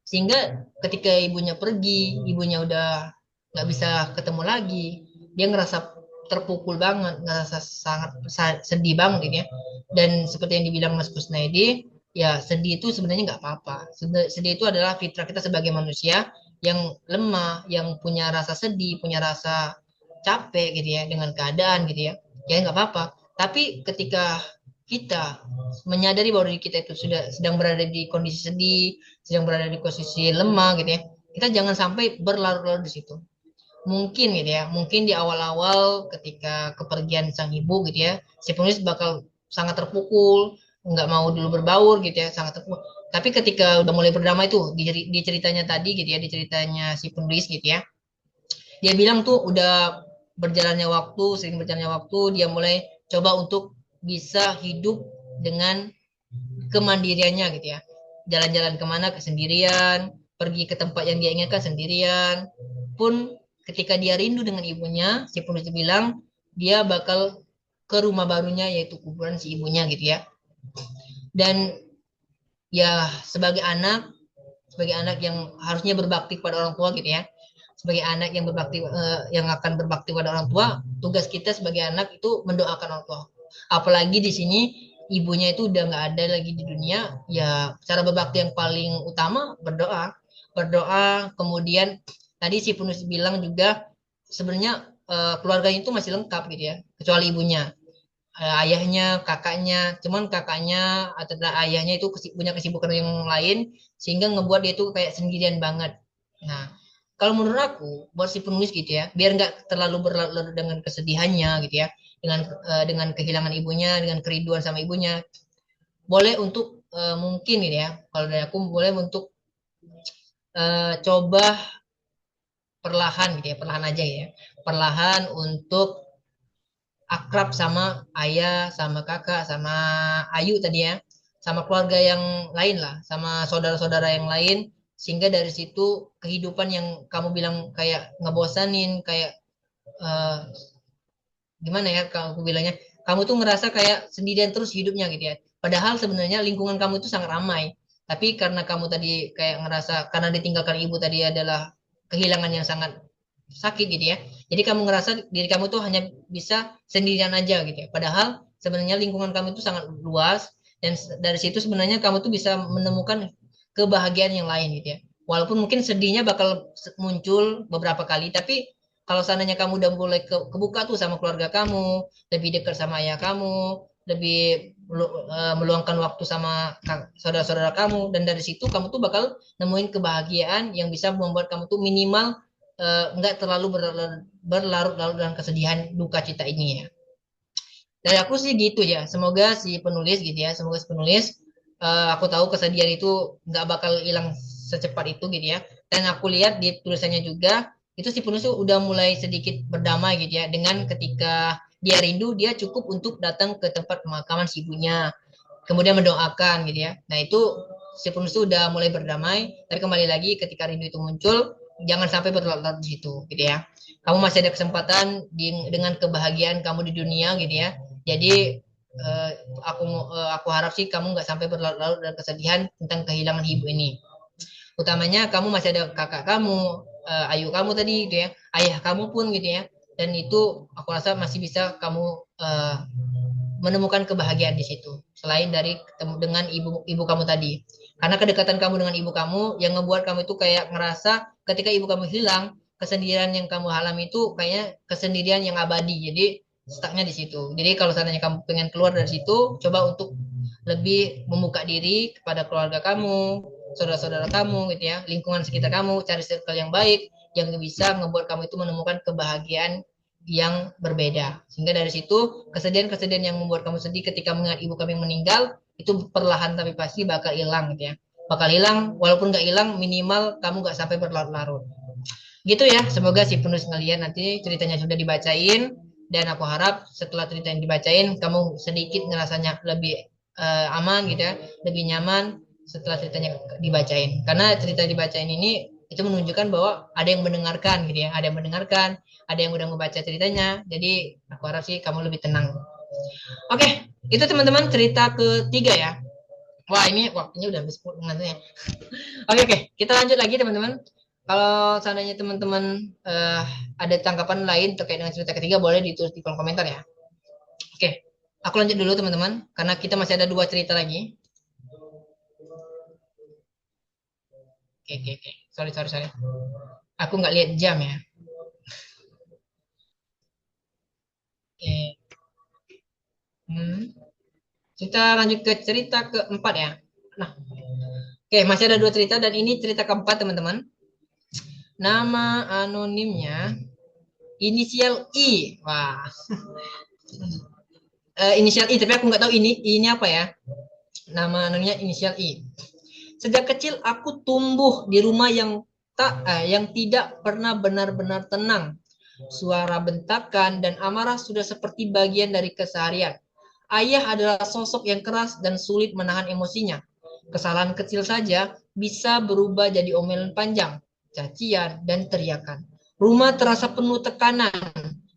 sehingga ketika ibunya pergi, ibunya udah nggak bisa ketemu lagi, dia ngerasa terpukul banget, ngerasa sangat sedih banget gitu ya. Dan seperti yang dibilang Mas Kusnaidi, ya sedih itu sebenarnya nggak apa-apa. Sedih itu adalah fitrah kita sebagai manusia yang lemah, yang punya rasa sedih, punya rasa capek gitu ya dengan keadaan gitu ya. Ya nggak apa-apa. Tapi ketika kita menyadari bahwa diri kita itu sudah sedang berada di kondisi sedih, sedang berada di posisi lemah gitu ya, kita jangan sampai berlarut-larut di situ. Mungkin gitu ya, mungkin di awal-awal ketika kepergian sang ibu gitu ya, si penulis bakal sangat terpukul, nggak mau dulu berbaur gitu ya, sangat terpukul. Tapi ketika udah mulai berdamai tuh di ceritanya tadi gitu ya, di ceritanya si penulis gitu ya, dia bilang tuh udah berjalannya waktu, sering berjalannya waktu, dia mulai coba untuk bisa hidup dengan kemandiriannya gitu ya. Jalan-jalan kemana kesendirian, pergi ke tempat yang dia inginkan sendirian. Pun ketika dia rindu dengan ibunya, si penulis bilang dia bakal ke rumah barunya yaitu kuburan si ibunya gitu ya. Dan ya sebagai anak yang harusnya berbakti kepada orang tua gitu ya. Sebagai anak yang berbakti yang akan berbakti pada orang tua, tugas kita sebagai anak itu mendoakan orang tua. Apalagi di sini ibunya itu udah nggak ada lagi di dunia, ya cara berbakti yang paling utama berdoa. Berdoa, kemudian tadi si penulis bilang juga sebenarnya keluarganya itu masih lengkap gitu ya, kecuali ibunya. Ayahnya, kakaknya, cuman kakaknya atau ayahnya itu punya kesibukan yang lain sehingga ngebuat dia itu kayak sendirian banget. Nah, kalau menurut aku buat si penulis gitu ya, biar nggak terlalu berlarut dengan kesedihannya gitu ya, dengan kehilangan ibunya, dengan kerinduan sama ibunya, boleh untuk mungkin gitu ya, kalau dari aku boleh untuk coba perlahan gitu ya, perlahan aja ya, perlahan untuk akrab sama ayah, sama kakak, sama Ayu tadi ya, sama keluarga yang lain lah, sama saudara-saudara yang lain, sehingga dari situ kehidupan yang kamu bilang kayak ngebosanin, kayak eh, gimana ya kalau aku bilangnya, kamu tuh ngerasa kayak sendirian terus hidupnya gitu ya. Padahal sebenarnya lingkungan kamu itu sangat ramai. Tapi karena kamu tadi kayak ngerasa karena ditinggalkan ibu tadi adalah kehilangan yang sangat sakit gitu ya. Jadi kamu ngerasa diri kamu tuh hanya bisa sendirian aja gitu ya. Padahal sebenarnya lingkungan kamu itu sangat luas dan dari situ sebenarnya kamu tuh bisa menemukan kebahagiaan yang lain gitu ya. Walaupun mungkin sedihnya bakal muncul beberapa kali, tapi kalau seandainya kamu udah mulai kebuka tuh sama keluarga kamu, lebih dekat sama ayah kamu, lebih meluangkan waktu sama saudara-saudara kamu, dan dari situ kamu tuh bakal nemuin kebahagiaan yang bisa membuat kamu tuh minimal nggak terlalu berlarut-larut dalam kesedihan duka cita ini ya. Dari aku sih gitu ya. Semoga si penulis gitu ya, semoga si penulis aku tahu kesedihan itu nggak bakal hilang secepat itu gitu ya. Dan aku lihat di tulisannya juga itu si penulis tuh udah mulai sedikit berdamai gitu ya dengan ketika dia rindu dia cukup untuk datang ke tempat pemakaman si ibunya kemudian mendoakan gitu ya. Nah itu si penulis itu udah mulai berdamai. Tapi kembali lagi ketika rindu itu muncul, jangan sampai berlarut-larut di situ gitu ya. Kamu masih ada kesempatan dengan kebahagiaan kamu di dunia gitu ya. Jadi eh, aku harap sih kamu nggak sampai berlarut-larut dan kesedihan tentang kehilangan ibu ini. Utamanya kamu masih ada kakak kamu, ayu kamu tadi gitu ya, ayah kamu pun gitu ya. Dan itu aku rasa masih bisa kamu menemukan kebahagiaan di situ selain dari ketemu dengan ibu kamu tadi, karena kedekatan kamu dengan ibu kamu yang ngebuat kamu itu kayak ngerasa ketika ibu kamu hilang, kesendirian yang kamu alami itu kayaknya kesendirian yang abadi. Jadi stucknya di situ. Jadi kalau seandainya kamu pengen keluar dari situ, coba untuk lebih membuka diri kepada keluarga kamu, saudara-saudara kamu gitu ya, lingkungan sekitar kamu, cari circle yang baik yang bisa membuat kamu itu menemukan kebahagiaan yang berbeda. Sehingga dari situ kesedihan-kesedihan yang membuat kamu sedih ketika mengingat ibu kami yang meninggal itu perlahan tapi pasti bakal hilang gitu ya. Bakal hilang, walaupun nggak hilang, minimal kamu nggak sampai berlarut-larut. Gitu ya, semoga si penulis ngeliat nanti ceritanya sudah dibacain dan aku harap setelah cerita yang dibacain kamu sedikit ngerasanya lebih aman gitu ya, lebih nyaman setelah ceritanya dibacain. Karena cerita dibacain ini itu menunjukkan bahwa ada yang mendengarkan gitu ya, ada yang mendengarkan, ada yang udah membaca ceritanya. Jadi aku harap sih kamu lebih tenang. Oke, itu teman-teman cerita ketiga ya. Wah, ini waktunya udah habis mengantuknya. Oke, kita lanjut lagi teman-teman. Kalau seandainya teman-teman ada tanggapan lain terkait dengan cerita ketiga, boleh ditulis di kolom komentar ya. Oke, aku lanjut dulu teman-teman, karena kita masih ada 2 cerita lagi. Oke. Sorry. Aku nggak lihat jam ya. Oke. Kita lanjut ke cerita keempat ya. Nah, oke, masih ada 2 cerita dan ini cerita keempat teman-teman. Nama anonimnya inisial I. Wah, inisial I, tapi aku nggak tahu ini apa ya. Nama anonimnya inisial I. Sejak kecil aku tumbuh di rumah yang tidak pernah benar-benar tenang. Suara bentakan dan amarah sudah seperti bagian dari keseharian. Ayah adalah sosok yang keras dan sulit menahan emosinya. Kesalahan kecil saja bisa berubah jadi omelan panjang, cacian, dan teriakan. Rumah terasa penuh tekanan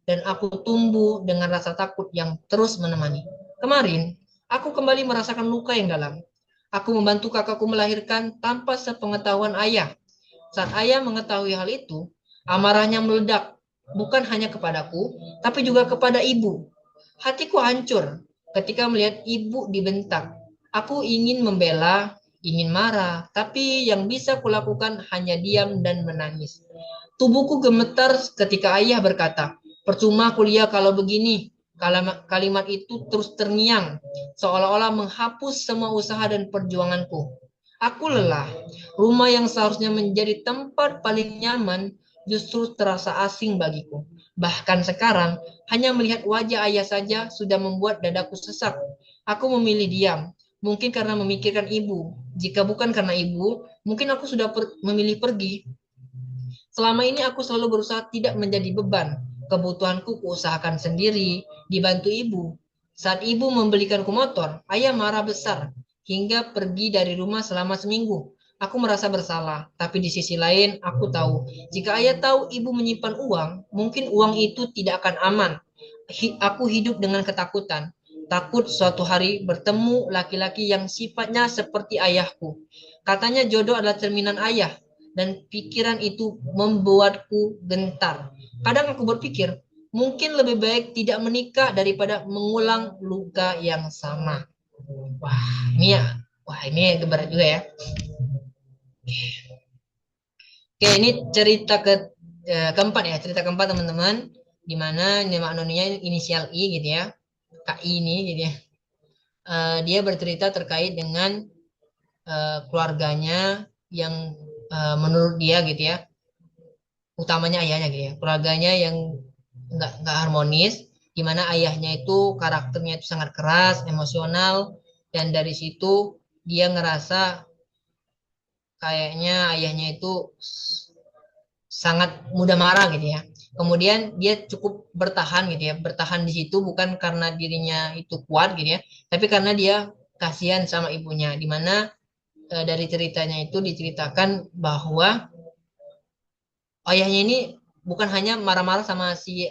dan aku tumbuh dengan rasa takut yang terus menemani. Kemarin, aku kembali merasakan luka yang dalam. Aku membantu kakakku melahirkan tanpa sepengetahuan ayah. Saat ayah mengetahui hal itu, amarahnya meledak, bukan hanya kepadaku, tapi juga kepada ibu. Hatiku hancur ketika melihat ibu dibentak. Aku ingin membela, ingin marah, tapi yang bisa kulakukan hanya diam dan menangis. Tubuhku gemetar ketika ayah berkata, percuma kuliah kalau begini. Kalimat itu terus terngiang, seolah-olah menghapus semua usaha dan perjuanganku. Aku lelah. Rumah yang seharusnya menjadi tempat paling nyaman justru terasa asing bagiku. Bahkan sekarang, hanya melihat wajah ayah saja sudah membuat dadaku sesak. Aku memilih diam, mungkin karena memikirkan ibu. Jika bukan karena ibu, mungkin aku sudah memilih pergi. Selama ini aku selalu berusaha tidak menjadi beban. Kebutuhanku kuusahakan sendiri, dibantu ibu. Saat ibu membelikanku motor, ayah marah besar hingga pergi dari rumah selama seminggu. Aku merasa bersalah, tapi di sisi lain aku tahu, jika ayah tahu ibu menyimpan uang, mungkin uang itu tidak akan aman. Aku hidup dengan ketakutan, takut suatu hari bertemu laki-laki yang sifatnya seperti ayahku. Katanya jodoh adalah cerminan ayah, dan pikiran itu membuatku gentar. Kadang aku berpikir, mungkin lebih baik tidak menikah daripada mengulang luka yang sama. Wah, ini berat juga ya. Oke, ini cerita keempat ya, cerita keempat teman-teman, di mana nama anonimnya inisial I gitu ya, KI ini gitu ya. Dia bercerita terkait dengan keluarganya yang menurut dia gitu ya, utamanya ayahnya gitu ya, keluarganya yang nggak harmonis, di mana ayahnya itu karakternya itu sangat keras, emosional, dan dari situ dia ngerasa kayaknya ayahnya itu sangat mudah marah gitu ya. Kemudian dia cukup bertahan gitu ya, bertahan di situ bukan karena dirinya itu kuat gitu ya, tapi karena dia kasihan sama ibunya. Di mana dari ceritanya itu diceritakan bahwa ayahnya ini bukan hanya marah-marah sama si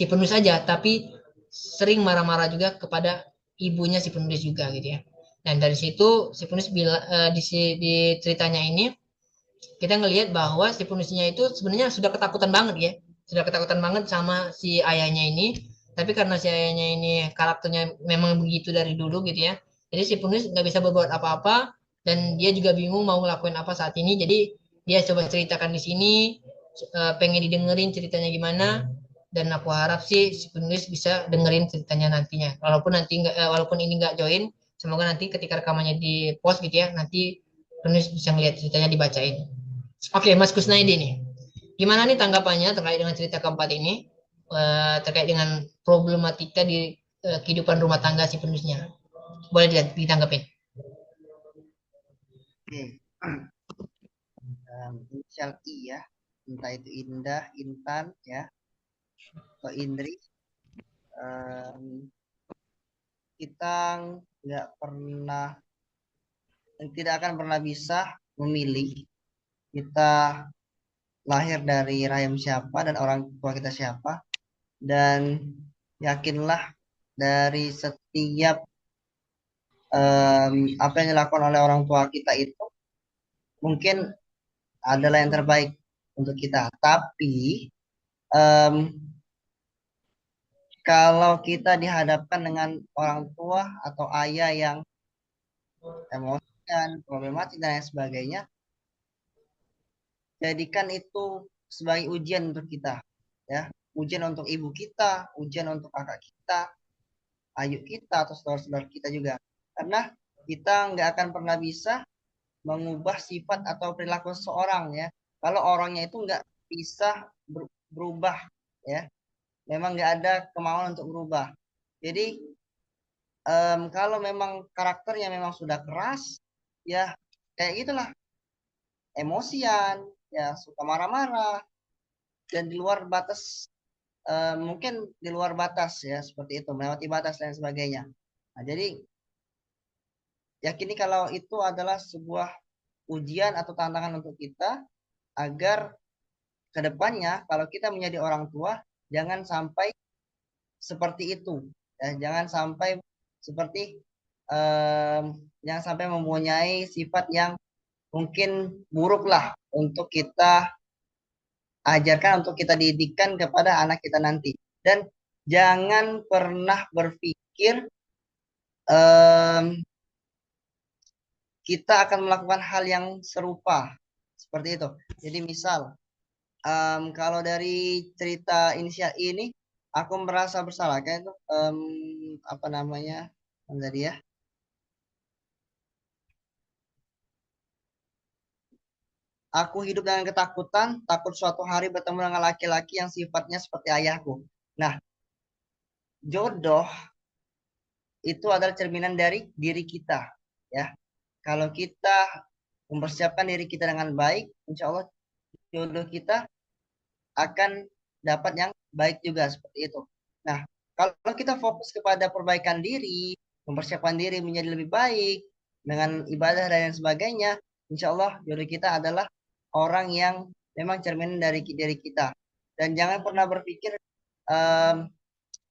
penulis saja, tapi sering marah-marah juga kepada ibunya si penulis juga gitu ya. Dan dari situ si penulis di ceritanya ini kita ngelihat bahwa si penulisnya itu sebenarnya sudah ketakutan banget ya, sudah ketakutan banget sama si ayahnya ini. Tapi karena si ayahnya ini karakternya memang begitu dari dulu gitu ya, jadi si penulis nggak bisa berbuat apa-apa dan dia juga bingung mau ngelakuin apa saat ini. Jadi dia coba ceritakan di sini pengen didengerin ceritanya gimana, dan aku harap sih si penulis bisa dengerin ceritanya nantinya. Walaupun nanti nggak, walaupun ini nggak join, semoga nanti ketika rekamannya di post gitu ya, nanti penulis bisa ngeliat ceritanya dibacain. Oke, Mas Kusnaidi nih, gimana nih tanggapannya terkait dengan cerita keempat ini, terkait dengan problematika di kehidupan rumah tangga si penulisnya? Boleh ditanggapin. Oke. Inisial I ya, entah itu Indah, Intan ya, atau Indri. Kita nggak pernah, tidak akan pernah bisa memilih kita lahir dari rahim siapa dan orang tua kita siapa. Dan yakinlah dari setiap apa yang dilakukan oleh orang tua kita itu mungkin adalah yang terbaik untuk kita. Tapi em, kalau kita dihadapkan dengan orang tua atau ayah yang emosi dan problematik dan lain sebagainya, jadikan itu sebagai ujian untuk kita, ya, ujian untuk ibu kita, ujian untuk kakak kita, ayu kita atau saudara-saudara kita juga, karena kita nggak akan pernah bisa mengubah sifat atau perilaku seseorang ya, kalau orangnya itu nggak bisa berubah ya, memang nggak ada kemauan untuk berubah. Jadi kalau memang karakternya memang sudah keras ya, kayak gitulah, emosian ya, suka marah-marah dan di luar batas, mungkin di luar batas ya, seperti itu, melewati batas dan sebagainya. Nah, jadi yakini kalau itu adalah sebuah ujian atau tantangan untuk kita, agar kedepannya kalau kita menjadi orang tua jangan sampai seperti itu ya, jangan sampai seperti jangan sampai mempunyai sifat yang mungkin buruk lah untuk kita ajarkan, untuk kita didikkan kepada anak kita nanti. Dan jangan pernah berpikir kita akan melakukan hal yang serupa seperti itu. Jadi misal kalau dari cerita inisial ini, aku merasa bersalah kayak itu, apa namanya tadi ya, aku hidup dengan ketakutan, takut suatu hari bertemu dengan laki-laki yang sifatnya seperti ayahku. Nah, jodoh itu adalah cerminan dari diri kita ya. Kalau kita mempersiapkan diri kita dengan baik, insya Allah jodoh kita akan dapat yang baik juga seperti itu. Nah, kalau kita fokus kepada perbaikan diri, mempersiapkan diri menjadi lebih baik dengan ibadah dan lain sebagainya, insya Allah jodoh kita adalah orang yang memang cerminan dari diri kita. Dan jangan pernah berpikir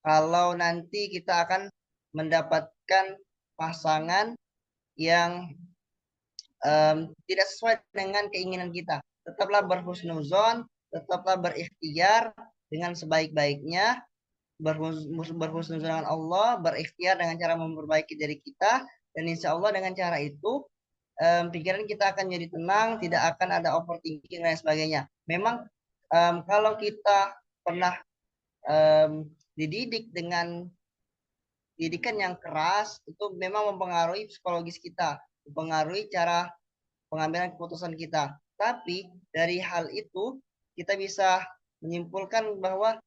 kalau nanti kita akan mendapatkan pasangan yang tidak sesuai dengan keinginan kita. Tetaplah berhusnuzon, tetaplah berikhtiar dengan sebaik-baiknya, berhusnuzon dengan Allah, berikhtiar dengan cara memperbaiki diri kita, dan insya Allah dengan cara itu pikiran kita akan jadi tenang, tidak akan ada overthinking dan sebagainya. Memang kalau kita pernah dididik dengan didikan yang keras, itu memang mempengaruhi psikologis kita, mempengaruhi cara pengambilan keputusan kita. Tapi dari hal itu kita bisa menyimpulkan bahwa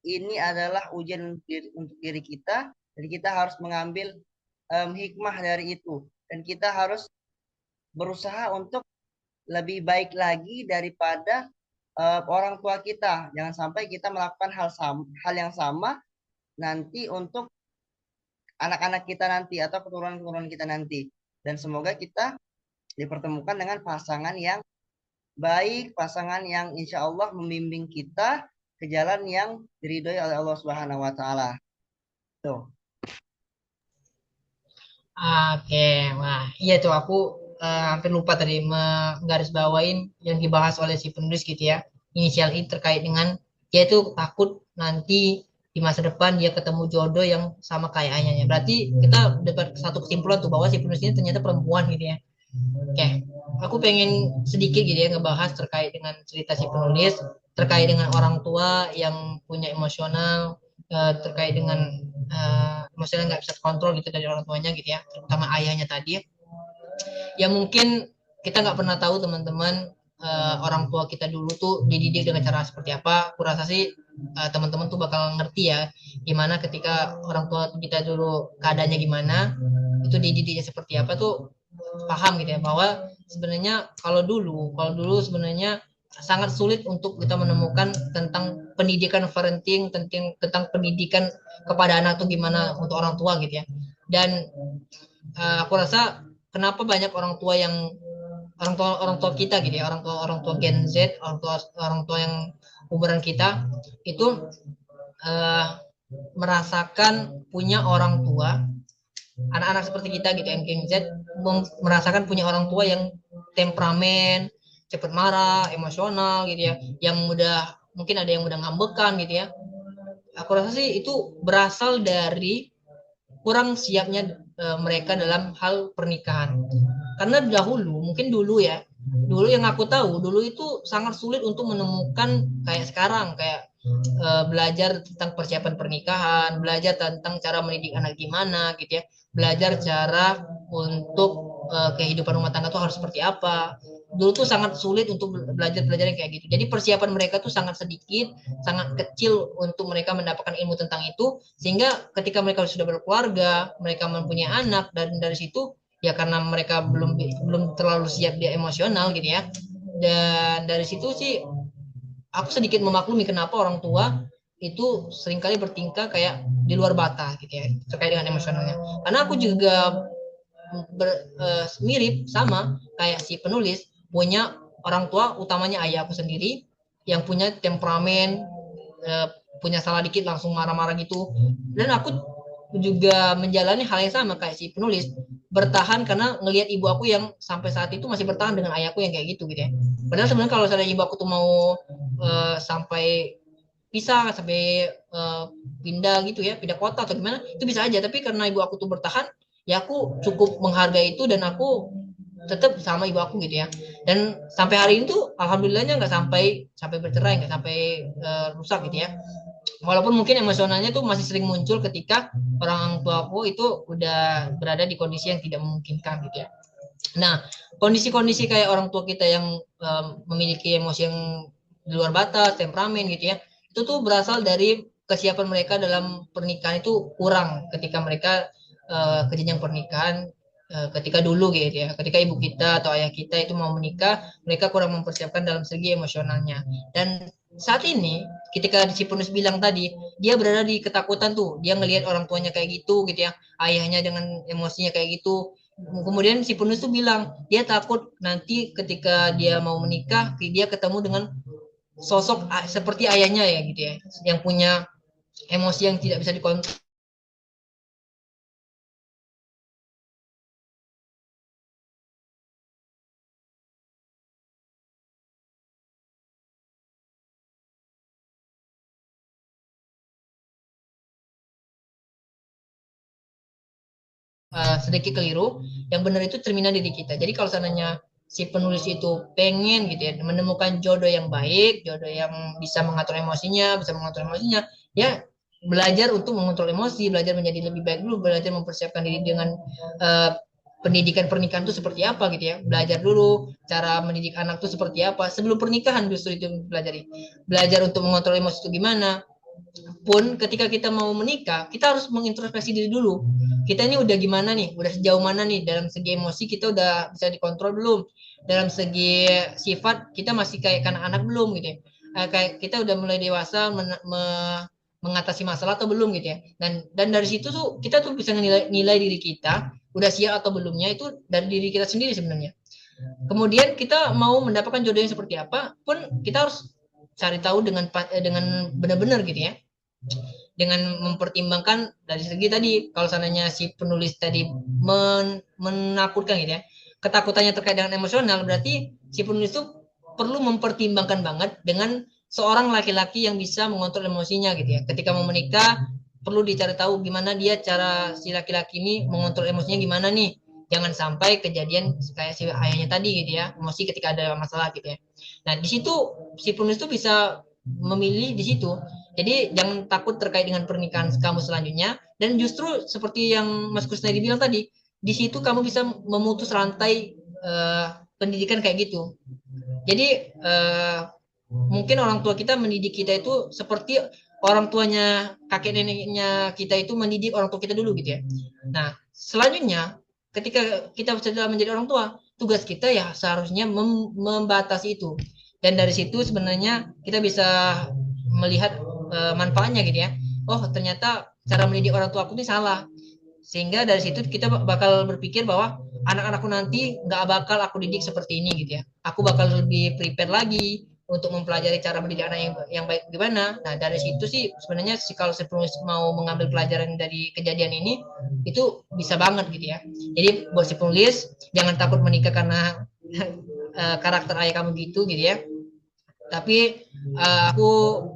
ini adalah ujian untuk diri kita, dan kita harus mengambil hikmah dari itu, dan kita harus berusaha untuk lebih baik lagi daripada orang tua kita. Jangan sampai kita melakukan hal yang sama nanti untuk anak-anak kita nanti atau keturunan-keturunan kita nanti. Dan semoga kita dipertemukan dengan pasangan yang baik, pasangan yang insya Allah membimbing kita ke jalan yang diridhoi oleh Allah Subhanahu wa taala. Tuh. Oke, wah, iya tuh aku hampir lupa tadi menggarisbawain yang dibahas oleh si penulis gitu ya. Inisial I terkait dengan dia tuh takut nanti di masa depan dia ketemu jodoh yang sama kayak ayahnya. Berarti kita dapat satu kesimpulan tuh bahwa si penulis ini ternyata perempuan gitu ya. Oke, aku pengen sedikit gitu ya ngebahas terkait dengan cerita si penulis, terkait dengan orang tua yang punya emosional, terkait dengan emosional nggak bisa kontrol gitu dari orang tuanya gitu ya, terutama ayahnya tadi ya. Ya mungkin kita nggak pernah tahu teman-teman, orang tua kita dulu tuh dididik dengan cara seperti apa. Aku rasa sih teman-teman tuh bakal ngerti ya gimana ketika orang tua kita dulu keadaannya gimana, itu dididiknya seperti apa tuh paham gitu ya, bahwa sebenarnya kalau dulu sebenarnya sangat sulit untuk kita menemukan tentang pendidikan parenting, tentang pendidikan kepada anak tuh gimana untuk orang tua gitu ya. Dan aku rasa kenapa banyak orang tua kita gitu ya, orang tua Gen Z, orang tua yang umuran kita itu uh, merasakan punya orang tua, anak-anak seperti kita gitu yang Gen Z merasakan punya orang tua yang temperamen, cepat marah, emosional gitu ya, yang mudah, mungkin ada yang mudah ngambekan gitu ya. Aku rasa sih itu berasal dari kurang siapnya mereka dalam hal pernikahan. Karena mungkin dulu ya, dulu yang aku tahu, dulu itu sangat sulit untuk menemukan kayak sekarang, kayak belajar tentang persiapan pernikahan, belajar tentang cara mendidik anak gimana gitu ya, belajar cara untuk kehidupan rumah tangga tuh harus seperti apa. Dulu tuh sangat sulit untuk belajar yang kayak gitu. Jadi persiapan mereka tuh sangat sedikit, sangat kecil untuk mereka mendapatkan ilmu tentang itu, sehingga ketika mereka sudah berkeluarga, mereka mempunyai anak, dan dari situ ya karena mereka belum belum terlalu siap dia emosional gitu ya. Dan dari situ sih aku sedikit memaklumi kenapa orang tua itu seringkali bertingkah kayak di luar batas gitu ya terkait dengan emosionalnya. Karena aku juga mirip sama kayak si penulis, punya orang tua utamanya ayah aku sendiri yang punya temperamen, eh, punya salah dikit langsung marah-marah gitu. Dan aku juga menjalani hal yang sama kayak si penulis, bertahan karena ngelihat ibu aku yang sampai saat itu masih bertahan dengan ayahku yang kayak gitu gitu ya. Padahal sebenarnya kalau saya ibu aku tuh mau sampai pisah, sampai pindah gitu ya, pindah kota atau gimana, itu bisa aja. Tapi karena ibu aku tuh bertahan, ya aku cukup menghargai itu dan aku tetap sama ibu aku gitu ya. Dan sampai hari ini tuh alhamdulillahnya nggak sampai sampai bercerai, nggak sampai rusak gitu ya. Walaupun mungkin emosionalnya tuh masih sering muncul ketika orang tua aku itu udah berada di kondisi yang tidak memungkinkan gitu ya. Nah, kondisi-kondisi kayak orang tua kita yang memiliki emosi yang di luar batas, temperamen gitu ya, itu tuh berasal dari kesiapan mereka dalam pernikahan itu kurang ketika mereka ke jenjang pernikahan, ketika dulu gitu ya, ketika ibu kita atau ayah kita itu mau menikah, mereka kurang mempersiapkan dalam segi emosionalnya. Dan saat ini, ketika si Punus bilang tadi, dia berada di ketakutan tuh, dia ngelihat orang tuanya kayak gitu ya, ayahnya dengan emosinya kayak gitu. Kemudian si penulis tuh bilang dia takut nanti ketika dia mau menikah dia ketemu dengan sosok seperti ayahnya ya gitu ya, yang punya emosi yang tidak bisa dikontrol. Sedikit keliru, yang benar itu cerminan diri kita. Jadi kalau seandainya si penulis itu pengen gitu ya menemukan jodoh yang baik, jodoh yang bisa mengatur emosinya, ya belajar untuk mengontrol emosi, belajar menjadi lebih baik dulu, belajar mempersiapkan diri dengan uh, pendidikan pernikahan itu seperti apa gitu ya. Belajar dulu cara mendidik anak itu seperti apa sebelum pernikahan, justru itu pelajari. Belajar untuk mengontrol emosi itu gimana, pun ketika kita mau menikah, kita harus mengintrospeksi diri dulu. Kita ini udah gimana nih? Udah sejauh mana nih dalam segi emosi, kita udah bisa dikontrol belum? Dalam segi sifat kita masih kayak anak-anak belum gitu ya. Kayak kita udah mulai dewasa mengatasi masalah atau belum gitu ya. Dan dari situ tuh kita tuh bisa nilai diri kita udah siap atau belumnya itu dari diri kita sendiri sebenarnya. Kemudian kita mau mendapatkan jodoh yang seperti apa pun kita harus cari tahu dengan benar-benar gitu ya, dengan mempertimbangkan dari segi tadi, kalau seandainya si penulis tadi menakutkan gitu ya, ketakutannya terkait dengan emosional, berarti si penulis itu perlu mempertimbangkan banget dengan seorang laki-laki yang bisa mengontrol emosinya gitu ya. Ketika mau menikah perlu dicari tahu gimana dia cara si laki-laki ini mengontrol emosinya gimana nih. Jangan sampai kejadian kayak si ayahnya tadi gitu ya, emosi ketika ada masalah gitu ya. Nah, di situ si penulis itu bisa memilih di situ. Jadi jangan takut terkait dengan pernikahan kamu selanjutnya, dan justru seperti yang Mas Kusnadi bilang tadi, di situ kamu bisa memutus rantai pendidikan kayak gitu. Jadi mungkin orang tua kita mendidik kita itu seperti orang tuanya kakek neneknya kita itu mendidik orang tua kita dulu gitu ya. Nah, selanjutnya ketika kita sudah menjadi orang tua, tugas kita ya seharusnya membatasi itu. Dan dari situ sebenarnya kita bisa melihat manfaatnya gitu ya. Oh, ternyata cara mendidik orang tua aku ini salah. Sehingga dari situ kita bakal berpikir bahwa anak-anakku nanti nggak bakal aku didik seperti ini gitu ya. Aku bakal lebih prepare lagi untuk mempelajari cara mendidik anak yang baik gimana. Nah, dari situ sih sebenarnya sih kalau saya mau mengambil pelajaran dari kejadian ini itu bisa banget gitu ya. Jadi buat si penulis jangan takut menikah karena karakter ayah kamu gitu ya. Tapi aku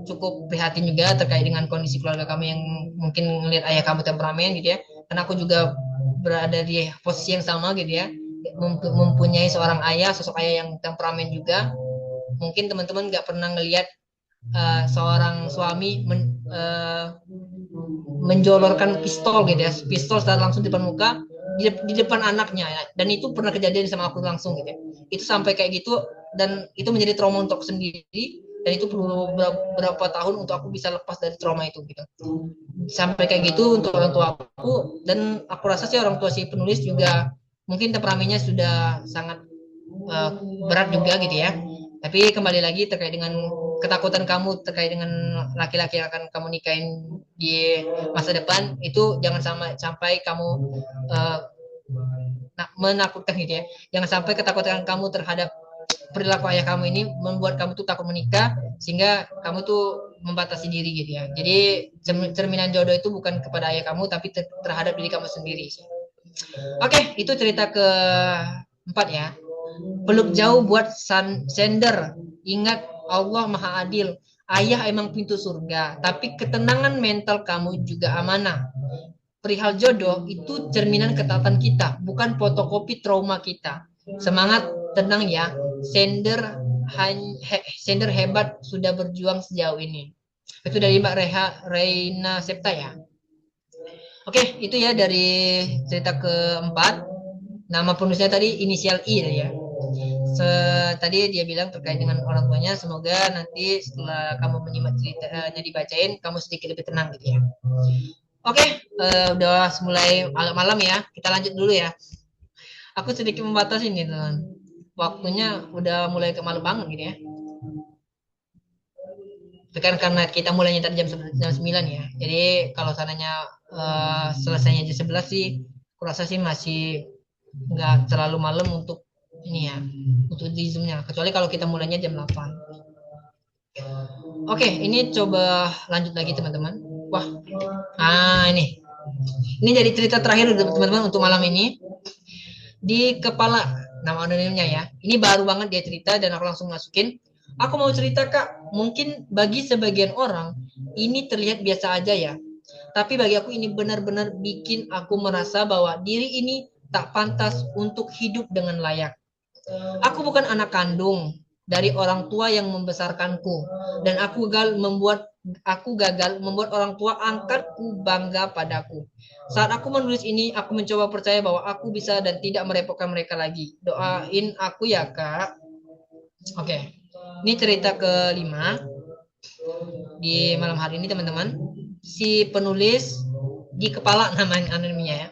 cukup prihatin juga terkait dengan kondisi keluarga kamu yang mungkin ngelihat ayah kamu temperamen gitu ya. Karena aku juga berada di posisi yang sama gitu ya. Mempunyai seorang ayah, sosok ayah yang temperamen juga. Mungkin teman-teman nggak pernah ngelihat seorang suami menjolorkan pistol gitu ya, pistol secara langsung di depan muka, di depan anaknya ya. Dan itu pernah kejadian sama aku langsung gitu ya. Itu sampai kayak gitu, dan itu menjadi trauma untuk aku sendiri, dan itu perlu berapa tahun untuk aku bisa lepas dari trauma itu gitu. Sampai kayak gitu untuk orang tua aku, dan aku rasa sih orang tua si penulis juga mungkin temperamennya sudah sangat uh, berat juga gitu ya. Tapi kembali lagi terkait dengan ketakutan kamu terkait dengan laki-laki yang akan kamu nikahin di masa depan, itu jangan sampai kamu uh, menakutkan gitu ya. Jangan sampai ketakutan kamu terhadap perilaku ayah kamu ini membuat kamu tuh takut menikah, sehingga kamu tuh membatasi diri gitu ya. Jadi cerminan jodoh itu bukan kepada ayah kamu, tapi terhadap diri kamu sendiri. Oke, itu cerita keempat ya. Peluk jauh buat sender. Ingat, Allah Maha Adil. Ayah emang pintu surga, tapi ketenangan mental kamu juga amanah. Perihal jodoh itu cerminan ketaatan kita, bukan fotokopi trauma kita. Semangat, tenang ya. Sender hebat sudah berjuang sejauh ini. Itu dari Mbak Reina Septa ya. Oke, itu ya dari cerita keempat. Nama penulisnya tadi inisial I ya. Tadi dia bilang terkait dengan orang tuanya, semoga nanti setelah kamu menyimak ceritanya dibacain, kamu sedikit lebih tenang gitu ya. Oke, udah mulai agak malam ya, kita lanjut dulu ya. Aku sedikit membatasi nih teman, waktunya udah mulai ke malam banget gitu ya. Itu kan karena kita mulainya tadi jam 9 ya, jadi kalau sananya selesainya jam 11 sih, kurasa sih masih nggak terlalu malam untuk ini ya, untuk di zoomnya, kecuali kalau kita mulainya jam 8. Oke, ini coba lanjut lagi teman-teman. Wah, ini jadi cerita terakhir teman-teman untuk malam ini. Di kepala, nama anonimnya ya, ini baru banget dia cerita dan aku langsung masukin. Aku mau cerita kak, mungkin bagi sebagian orang ini terlihat biasa aja ya, tapi bagi aku ini benar-benar bikin aku merasa bahwa diri ini tak pantas untuk hidup dengan layak. Aku bukan anak kandung dari orang tua yang membesarkanku, dan aku gagal membuat orang tua angkatku bangga padaku. Saat aku menulis ini, aku mencoba percaya bahwa aku bisa dan tidak merepotkan mereka lagi. Doain aku ya kak. Oke, ini cerita kelima di malam hari ini teman-teman. Si penulis di kepala namanya anonimnya ya,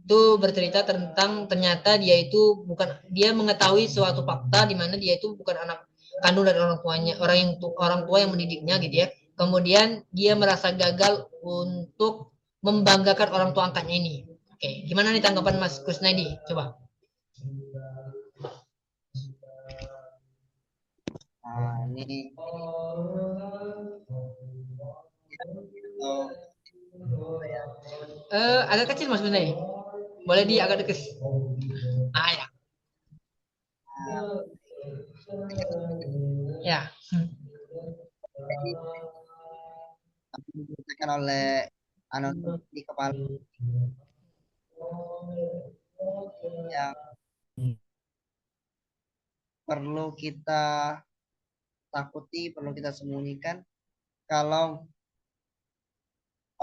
itu bercerita tentang ternyata dia mengetahui suatu fakta di mana dia itu bukan anak kandung dari orang tuanya, orang tua yang mendidiknya gitu ya. Kemudian dia merasa gagal untuk membanggakan orang tua angkatnya ini. Oke, gimana nih tanggapan Mas Kusnaidi? Coba. Nah, ini Agak kecil Mas Kusnaidi. Boleh di agak dekat. Ah ya. Ya. disampaikan oleh anonim di kepala yang perlu kita takuti, perlu kita sembunyikan. Kalau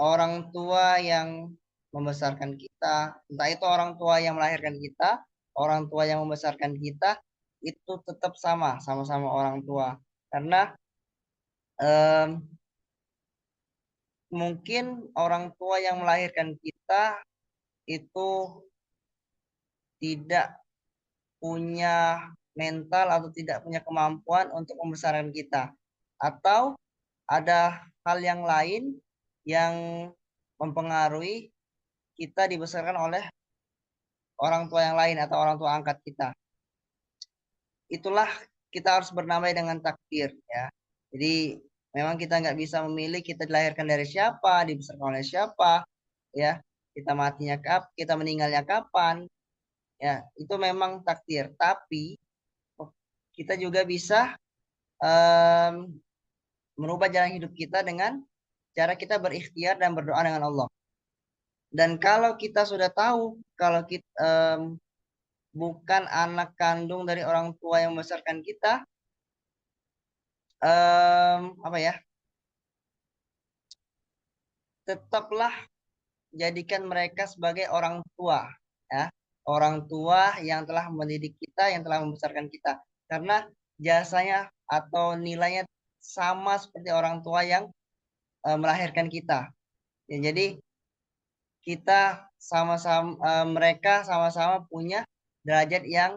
orang tua yang membesarkan kita, entah itu orang tua yang melahirkan kita, orang tua yang membesarkan kita, itu tetap sama-sama orang tua. Karena em, mungkin orang tua yang melahirkan kita itu tidak punya mental atau tidak punya kemampuan untuk membesarkan kita. Atau ada hal yang lain yang mempengaruhi kita dibesarkan oleh orang tua yang lain atau orang tua angkat kita. Itulah kita harus bernamai dengan takdir ya. Jadi memang kita nggak bisa memilih kita dilahirkan dari siapa, dibesarkan oleh siapa, ya. Kita matinya kita meninggalnya kapan, ya. Itu memang takdir. Tapi kita juga bisa em, merubah jalan hidup kita dengan cara kita berikhtiar dan berdoa dengan Allah. Dan kalau kita sudah tahu kalau kita bukan anak kandung dari orang tua yang membesarkan kita, apa ya? Tetaplah jadikan mereka sebagai orang tua, ya. Orang tua yang telah mendidik kita, yang telah membesarkan kita. Karena jasanya atau nilainya sama seperti orang tua yang melahirkan kita. Ya, jadi kita sama-sama mereka sama-sama punya derajat yang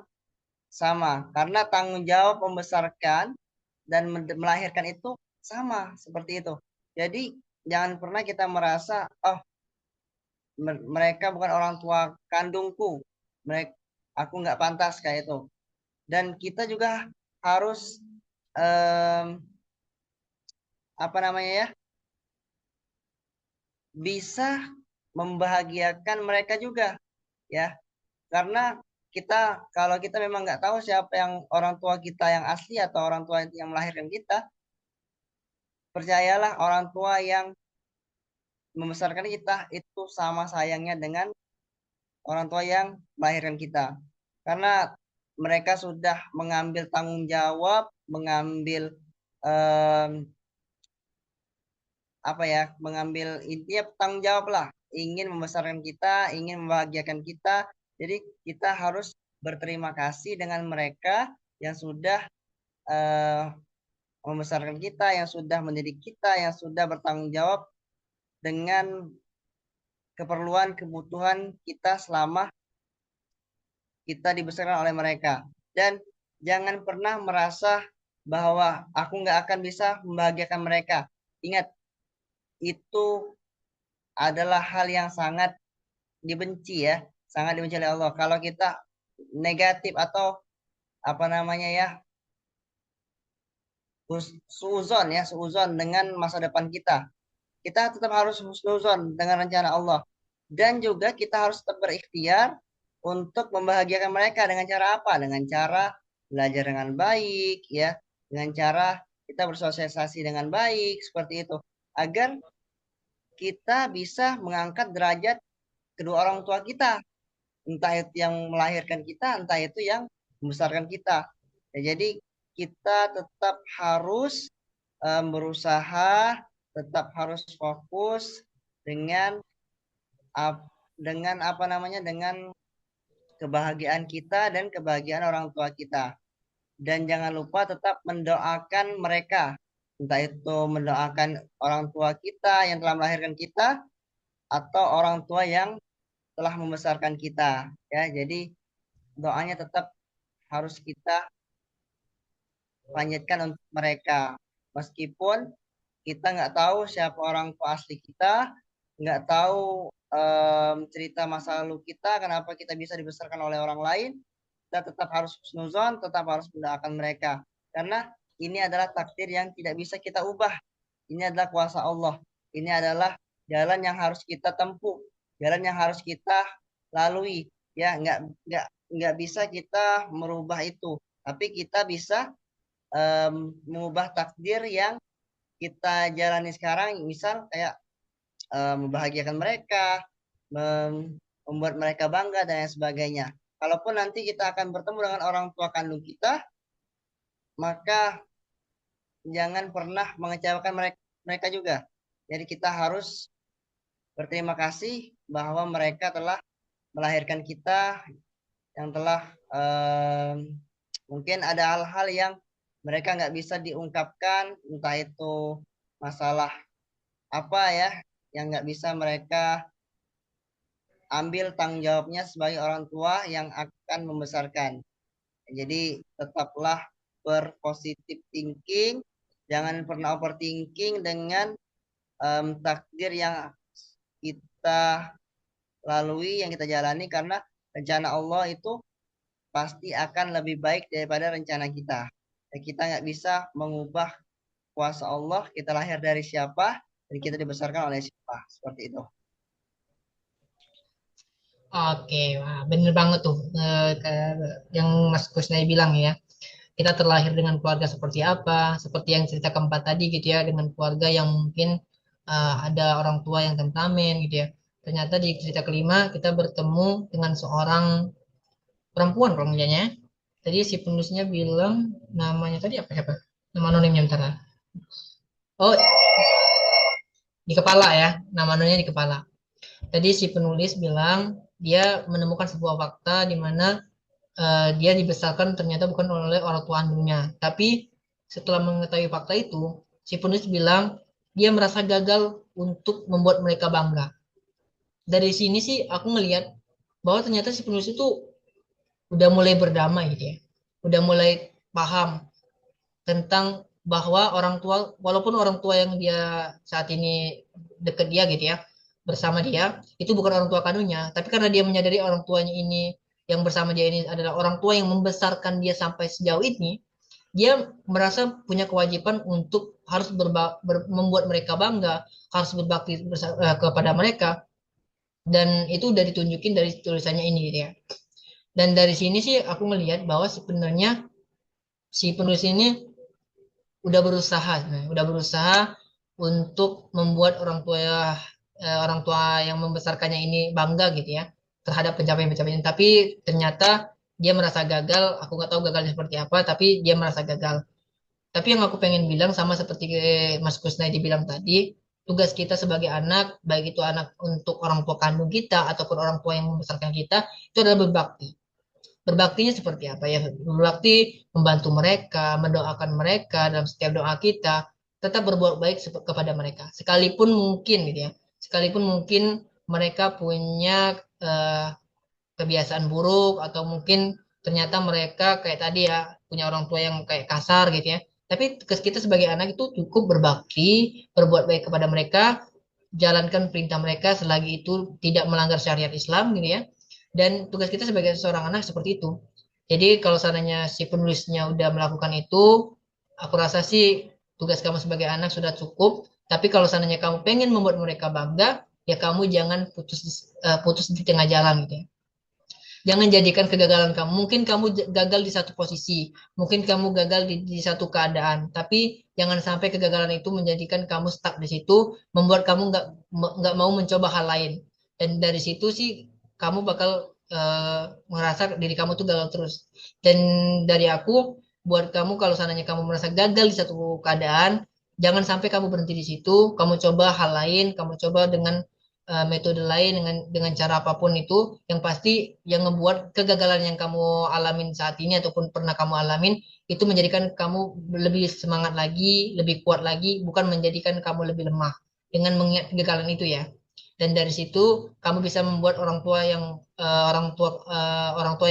sama karena tanggung jawab membesarkan dan melahirkan itu sama seperti itu. Jadi jangan pernah kita merasa oh mereka bukan orang tua kandungku, mereka aku nggak pantas kayak itu. Dan kita juga harus em, apa namanya ya bisa membahagiakan mereka juga ya karena kita kalau kita memang nggak tahu siapa yang orang tua kita yang asli atau orang tua yang melahirkan kita, percayalah orang tua yang membesarkan kita itu sama sayangnya dengan orang tua yang melahirkan kita. Karena mereka sudah mengambil tanggung jawab, mengambil em, apa ya, mengambil intinya tanggung jawab lah, ingin membesarkan kita, ingin membahagiakan kita. Jadi kita harus berterima kasih dengan mereka yang sudah eh, membesarkan kita, yang sudah mendidik kita, yang sudah bertanggung jawab dengan keperluan kebutuhan kita selama kita dibesarkan oleh mereka. Dan jangan pernah merasa bahwa aku nggak akan bisa membahagiakan mereka. Ingat, itu adalah hal yang sangat dibenci ya, sangat dibenci oleh Allah. Kalau kita negatif atau apa namanya ya, suuzon ya, suuzon dengan masa depan kita. Kita tetap harus husnuzon dengan rencana Allah. Dan juga kita harus tetap berikhtiar untuk membahagiakan mereka dengan cara apa? Dengan cara belajar dengan baik ya, dengan cara kita bersosialisasi dengan baik seperti itu. Agar kita bisa mengangkat derajat kedua orang tua kita, entah itu yang melahirkan kita, entah itu yang membesarkan kita. Ya, jadi kita tetap harus berusaha, tetap harus fokus dengan dengan apa namanya, dengan kebahagiaan kita dan kebahagiaan orang tua kita. Dan jangan lupa tetap mendoakan mereka, entah itu mendoakan orang tua kita yang telah melahirkan kita atau orang tua yang telah membesarkan kita. Ya, jadi doanya tetap harus kita panjatkan untuk mereka. Meskipun kita nggak tahu siapa orang tua asli kita, nggak tahu cerita masa lalu kita, kenapa kita bisa dibesarkan oleh orang lain, kita tetap harus husnuzon, tetap harus mendoakan mereka. Karena ini adalah takdir yang tidak bisa kita ubah. Ini adalah kuasa Allah. Ini adalah jalan yang harus kita tempuh, jalan yang harus kita lalui. Ya, nggak bisa kita merubah itu, tapi kita bisa mengubah takdir yang kita jalani sekarang, misal kayak membahagiakan mereka, membuat mereka bangga dan lain sebagainya. Kalaupun nanti kita akan bertemu dengan orang tua kandung kita, maka jangan pernah mengecewakan mereka juga. Jadi kita harus berterima kasih bahwa mereka telah melahirkan kita, yang telah mungkin ada hal-hal yang mereka nggak bisa diungkapkan, entah itu masalah apa ya, yang nggak bisa mereka ambil tanggung jawabnya sebagai orang tua yang akan membesarkan. Jadi tetaplah berpositif thinking, jangan pernah overthinking dengan takdir yang kita lalui, yang kita jalani, karena rencana Allah itu pasti akan lebih baik daripada rencana kita. Dan kita nggak bisa mengubah kuasa Allah, kita lahir dari siapa, dan kita dibesarkan oleh siapa. Seperti itu. Oke, wah, bener banget tuh yang Mas Kusnai bilang ya. Kita terlahir dengan keluarga seperti apa, seperti yang cerita keempat tadi gitu ya, dengan keluarga yang mungkin ada orang tua yang temperamen gitu ya. Ternyata di cerita kelima kita bertemu dengan seorang perempuan kalau misalnya. Tadi si penulisnya bilang namanya tadi apa siapa? Nama anonimnya bentar. Oh, di kepala ya, nama anonimnya di kepala. Tadi si penulis bilang dia menemukan sebuah fakta di mana dia dibesarkan ternyata bukan oleh orang tua kandungnya. Tapi setelah mengetahui fakta itu, si penulis bilang dia merasa gagal untuk membuat mereka bangga. Dari sini sih aku ngelihat bahwa ternyata si penulis itu udah mulai berdamai gitu ya. Udah mulai paham tentang bahwa orang tua, walaupun orang tua yang dia saat ini deket dia gitu ya, bersama dia, itu bukan orang tua kandungnya, tapi karena dia menyadari orang tuanya ini, yang bersama dia ini adalah orang tua yang membesarkan dia sampai sejauh ini, dia merasa punya kewajiban untuk harus membuat mereka bangga, harus berbakti kepada mereka, dan itu udah ditunjukin dari tulisannya ini gitu ya. Dan dari sini sih aku melihat bahwa sebenarnya si penulis ini udah berusaha untuk membuat orang tua yang membesarkannya ini bangga gitu ya terhadap pencapaian-pencapaian. Tapi ternyata dia merasa gagal. Aku nggak tahu gagalnya seperti apa, tapi dia merasa gagal. Tapi yang aku pengen bilang sama seperti Mas Kusnadi bilang tadi, tugas kita sebagai anak, baik itu anak untuk orang tua kandung kita ataupun orang tua yang membesarkan kita, itu adalah berbakti. Berbaktinya seperti apa ya? Berbakti membantu mereka, mendoakan mereka dalam setiap doa kita, tetap berbuat baik kepada mereka. Sekalipun mungkin gitu ya, sekalipun mungkin mereka punya eh, kebiasaan buruk atau mungkin ternyata mereka kayak tadi ya punya orang tua yang kayak kasar gitu ya. Tapi tugas kita sebagai anak itu cukup berbakti, berbuat baik kepada mereka, jalankan perintah mereka selagi itu tidak melanggar syariat Islam gitu ya. Dan tugas kita sebagai seorang anak seperti itu. Jadi kalau seandainya si penulisnya udah melakukan itu, aku rasa sih tugas kamu sebagai anak sudah cukup. Tapi kalau seandainya kamu pengen membuat mereka bangga, ya kamu jangan putus di tengah jalan gitu ya. Jangan jadikan kegagalan kamu. Mungkin kamu gagal di satu posisi, mungkin kamu gagal di satu keadaan, tapi jangan sampai kegagalan itu menjadikan kamu stuck di situ, membuat kamu nggak mau mencoba hal lain. Dan dari situ sih kamu bakal merasa diri kamu tuh gagal terus. Dan dari aku, buat kamu kalau seandainya kamu merasa gagal di satu keadaan, jangan sampai kamu berhenti di situ. Kamu coba hal lain, kamu coba dengan metode lain dengan cara apapun itu yang pasti yang ngebuat kegagalan yang kamu alamin saat ini ataupun pernah kamu alamin itu menjadikan kamu lebih semangat lagi, lebih kuat lagi, bukan menjadikan kamu lebih lemah dengan mengingat kegagalan itu ya. Dan dari situ kamu bisa membuat orang tua yang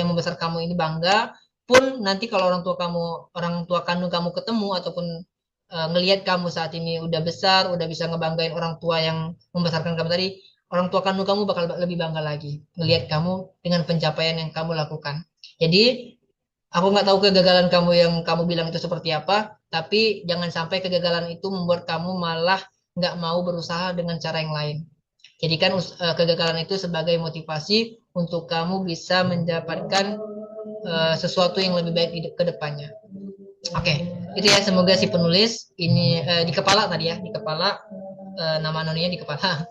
membesar kamu ini bangga. Pun nanti kalau orang tua kandung kamu ketemu ataupun ngelihat kamu saat ini udah besar, udah bisa ngebanggain orang tua yang membesarkan kamu tadi, orang tua kandung kamu bakal lebih bangga lagi ngelihat kamu dengan pencapaian yang kamu lakukan. Jadi aku nggak tahu kegagalan kamu yang kamu bilang itu seperti apa, tapi jangan sampai kegagalan itu membuat kamu malah nggak mau berusaha dengan cara yang lain. Jadikan kegagalan itu sebagai motivasi untuk kamu bisa mendapatkan sesuatu yang lebih baik ke depannya. Oke, itu ya semoga si penulis ini di kepala tadi ya, di kepala nama anonimnya di kepala.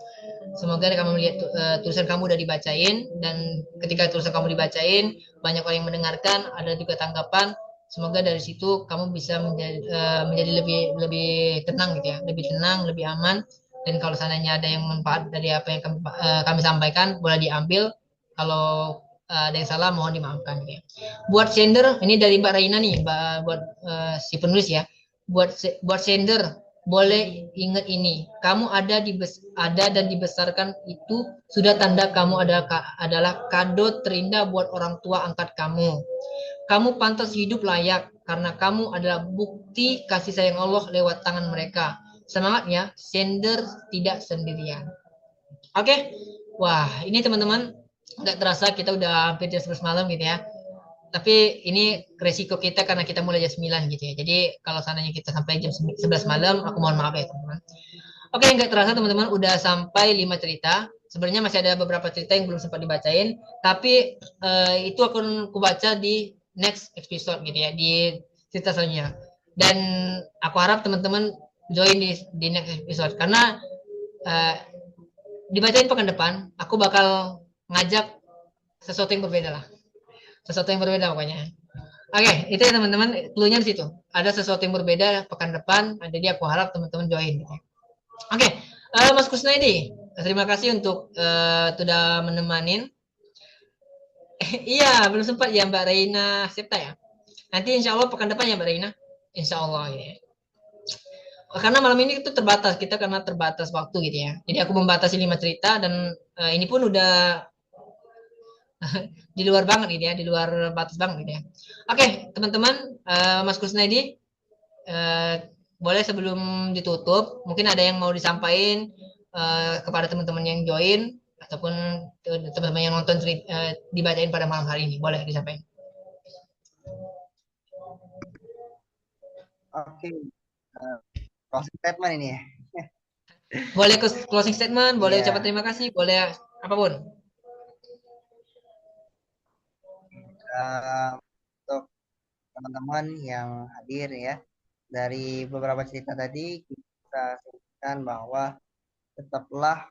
Semoga kamu melihat tulisan kamu udah dibacain, dan ketika tulisan kamu dibacain, banyak orang yang mendengarkan, ada juga tanggapan. Semoga dari situ kamu bisa menjadi lebih lebih tenang gitu ya, lebih tenang, lebih aman. Dan kalau seandainya ada yang manfaat dari apa yang kami sampaikan, boleh diambil. Kalau ada yang salah, mohon dimaafkan gitu ya. Buat sender, ini dari Mbak Raina nih, buat si penulis ya. Buat sender, boleh ingat ini, kamu ada dan dibesarkan itu sudah tanda kamu adalah kado terindah buat orang tua angkat kamu. Kamu pantas hidup layak karena kamu adalah bukti kasih sayang Allah lewat tangan mereka. Semangat ya, sender tidak sendirian. Oke, wah ini teman-teman nggak terasa kita udah hampir jam 11 malam gitu ya. Tapi ini resiko kita karena kita mulai jam 9 gitu ya. Jadi kalau seandainya kita sampai jam 11 malam, aku mohon maaf ya teman-teman. Oke, nggak terasa teman-teman udah sampai 5 cerita. Sebenarnya masih ada beberapa cerita yang belum sempat dibacain, tapi itu akan kubaca di next episode gitu ya, di cerita selanjutnya. Dan aku harap teman-teman join di next episode karena eh, dibacain pekan depan, aku bakal ngajak sesuatu yang berbeda lah. Sesuatu yang berbeda pokoknya. Oke, itu ya teman-teman, clue-nya di situ. Ada sesuatu yang berbeda pekan depan, jadi aku harap teman-teman join. Gitu. Oke, Mas Kusnaidi, terima kasih untuk sudah menemanin. Iya, belum sempat ya Mbak Reina Septa ya. Nanti insya Allah pekan depan ya Mbak Reina. Insya Allah ya. Karena malam ini itu terbatas, kita karena terbatas waktu gitu ya. Jadi aku membatasi 5 cerita dan ini pun udah di luar banget gitu ya, di luar batas banget gitu ya. Oke, teman-teman, Mas Kusnaidi, eh, boleh sebelum ditutup, mungkin ada yang mau disampaikan kepada teman-teman yang join ataupun teman-teman yang nonton dibacain pada malam hari ini, boleh disampaikan. Oke, closing statement ini ya. Boleh closing statement, boleh Iya. ucapan terima kasih, boleh apapun. Untuk teman-teman yang hadir ya, dari beberapa cerita tadi kita sebutkan bahwa tetaplah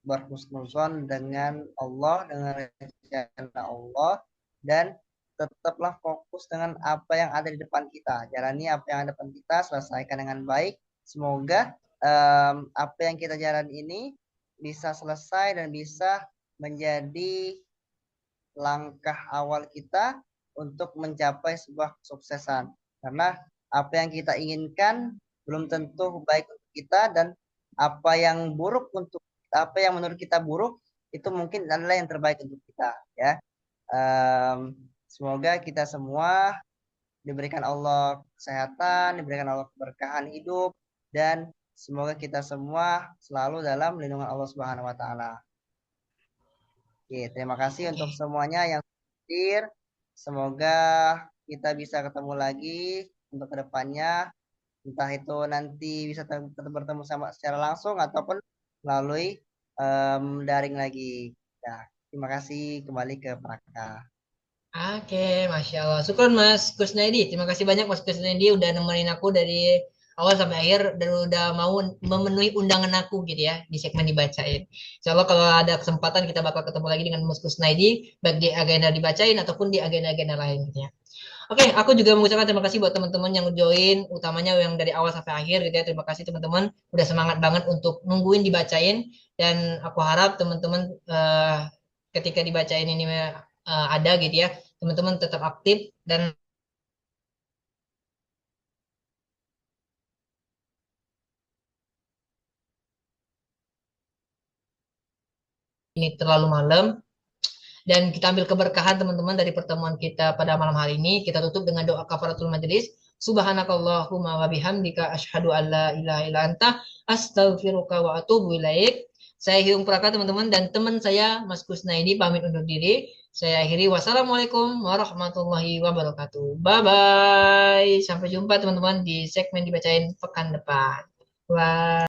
berhusnuzon dengan Allah, dengan rencana Allah, dan tetaplah fokus dengan apa yang ada di depan kita. Jalani apa yang ada di depan kita, selesaikan dengan baik. Semoga apa yang kita jalan ini bisa selesai dan bisa menjadi langkah awal kita untuk mencapai sebuah kesuksesan. Karena apa yang kita inginkan belum tentu baik untuk kita, dan apa yang buruk untuk apa yang menurut kita buruk itu mungkin adalah yang terbaik untuk kita ya. Semoga kita semua diberikan Allah kesehatan, diberikan Allah keberkahan hidup, dan semoga kita semua selalu dalam lindungan Allah Subhanahu wa taala. Oke, terima kasih untuk semuanya yang hadir. Semoga kita bisa ketemu lagi untuk kedepannya. Entah itu nanti bisa tetap bertemu sama secara langsung ataupun melalui daring lagi. Ya, terima kasih, kembali ke Praka. Oke, Masya Allah. Syukur Mas Kusnaidi. Terima kasih banyak Mas Kusnaidi udah nemenin aku dari awal sampai akhir dan udah mau memenuhi undangan aku gitu ya di segmen dibacain. Insya Allah kalau ada kesempatan kita bakal ketemu lagi dengan Mas Kusnaidi baik di agenda dibacain ataupun di agenda-agenda lain gitu ya. Oke, aku juga mengucapkan terima kasih buat teman-teman yang join, utamanya yang dari awal sampai akhir gitu ya. Terima kasih teman-teman udah semangat banget untuk nungguin dibacain, dan aku harap teman-teman ketika dibacain ini ada gitu ya, teman-teman tetap aktif dan ini terlalu malam, dan kita ambil keberkahan teman-teman dari pertemuan kita pada malam hari ini. Kita tutup dengan doa kafaratul majelis. Subhanakallahumma wa bihamdika asyhadu an la ilaha illa anta astaghfiruka wa atubu ilaik. Saya Hyung Praka teman-teman, dan teman saya Mas Kusnaidi pamit undur diri. Saya akhiri, wassalamualaikum warahmatullahi wabarakatuh. Bye bye. Sampai jumpa teman-teman di segmen dibacain pekan depan. Bye.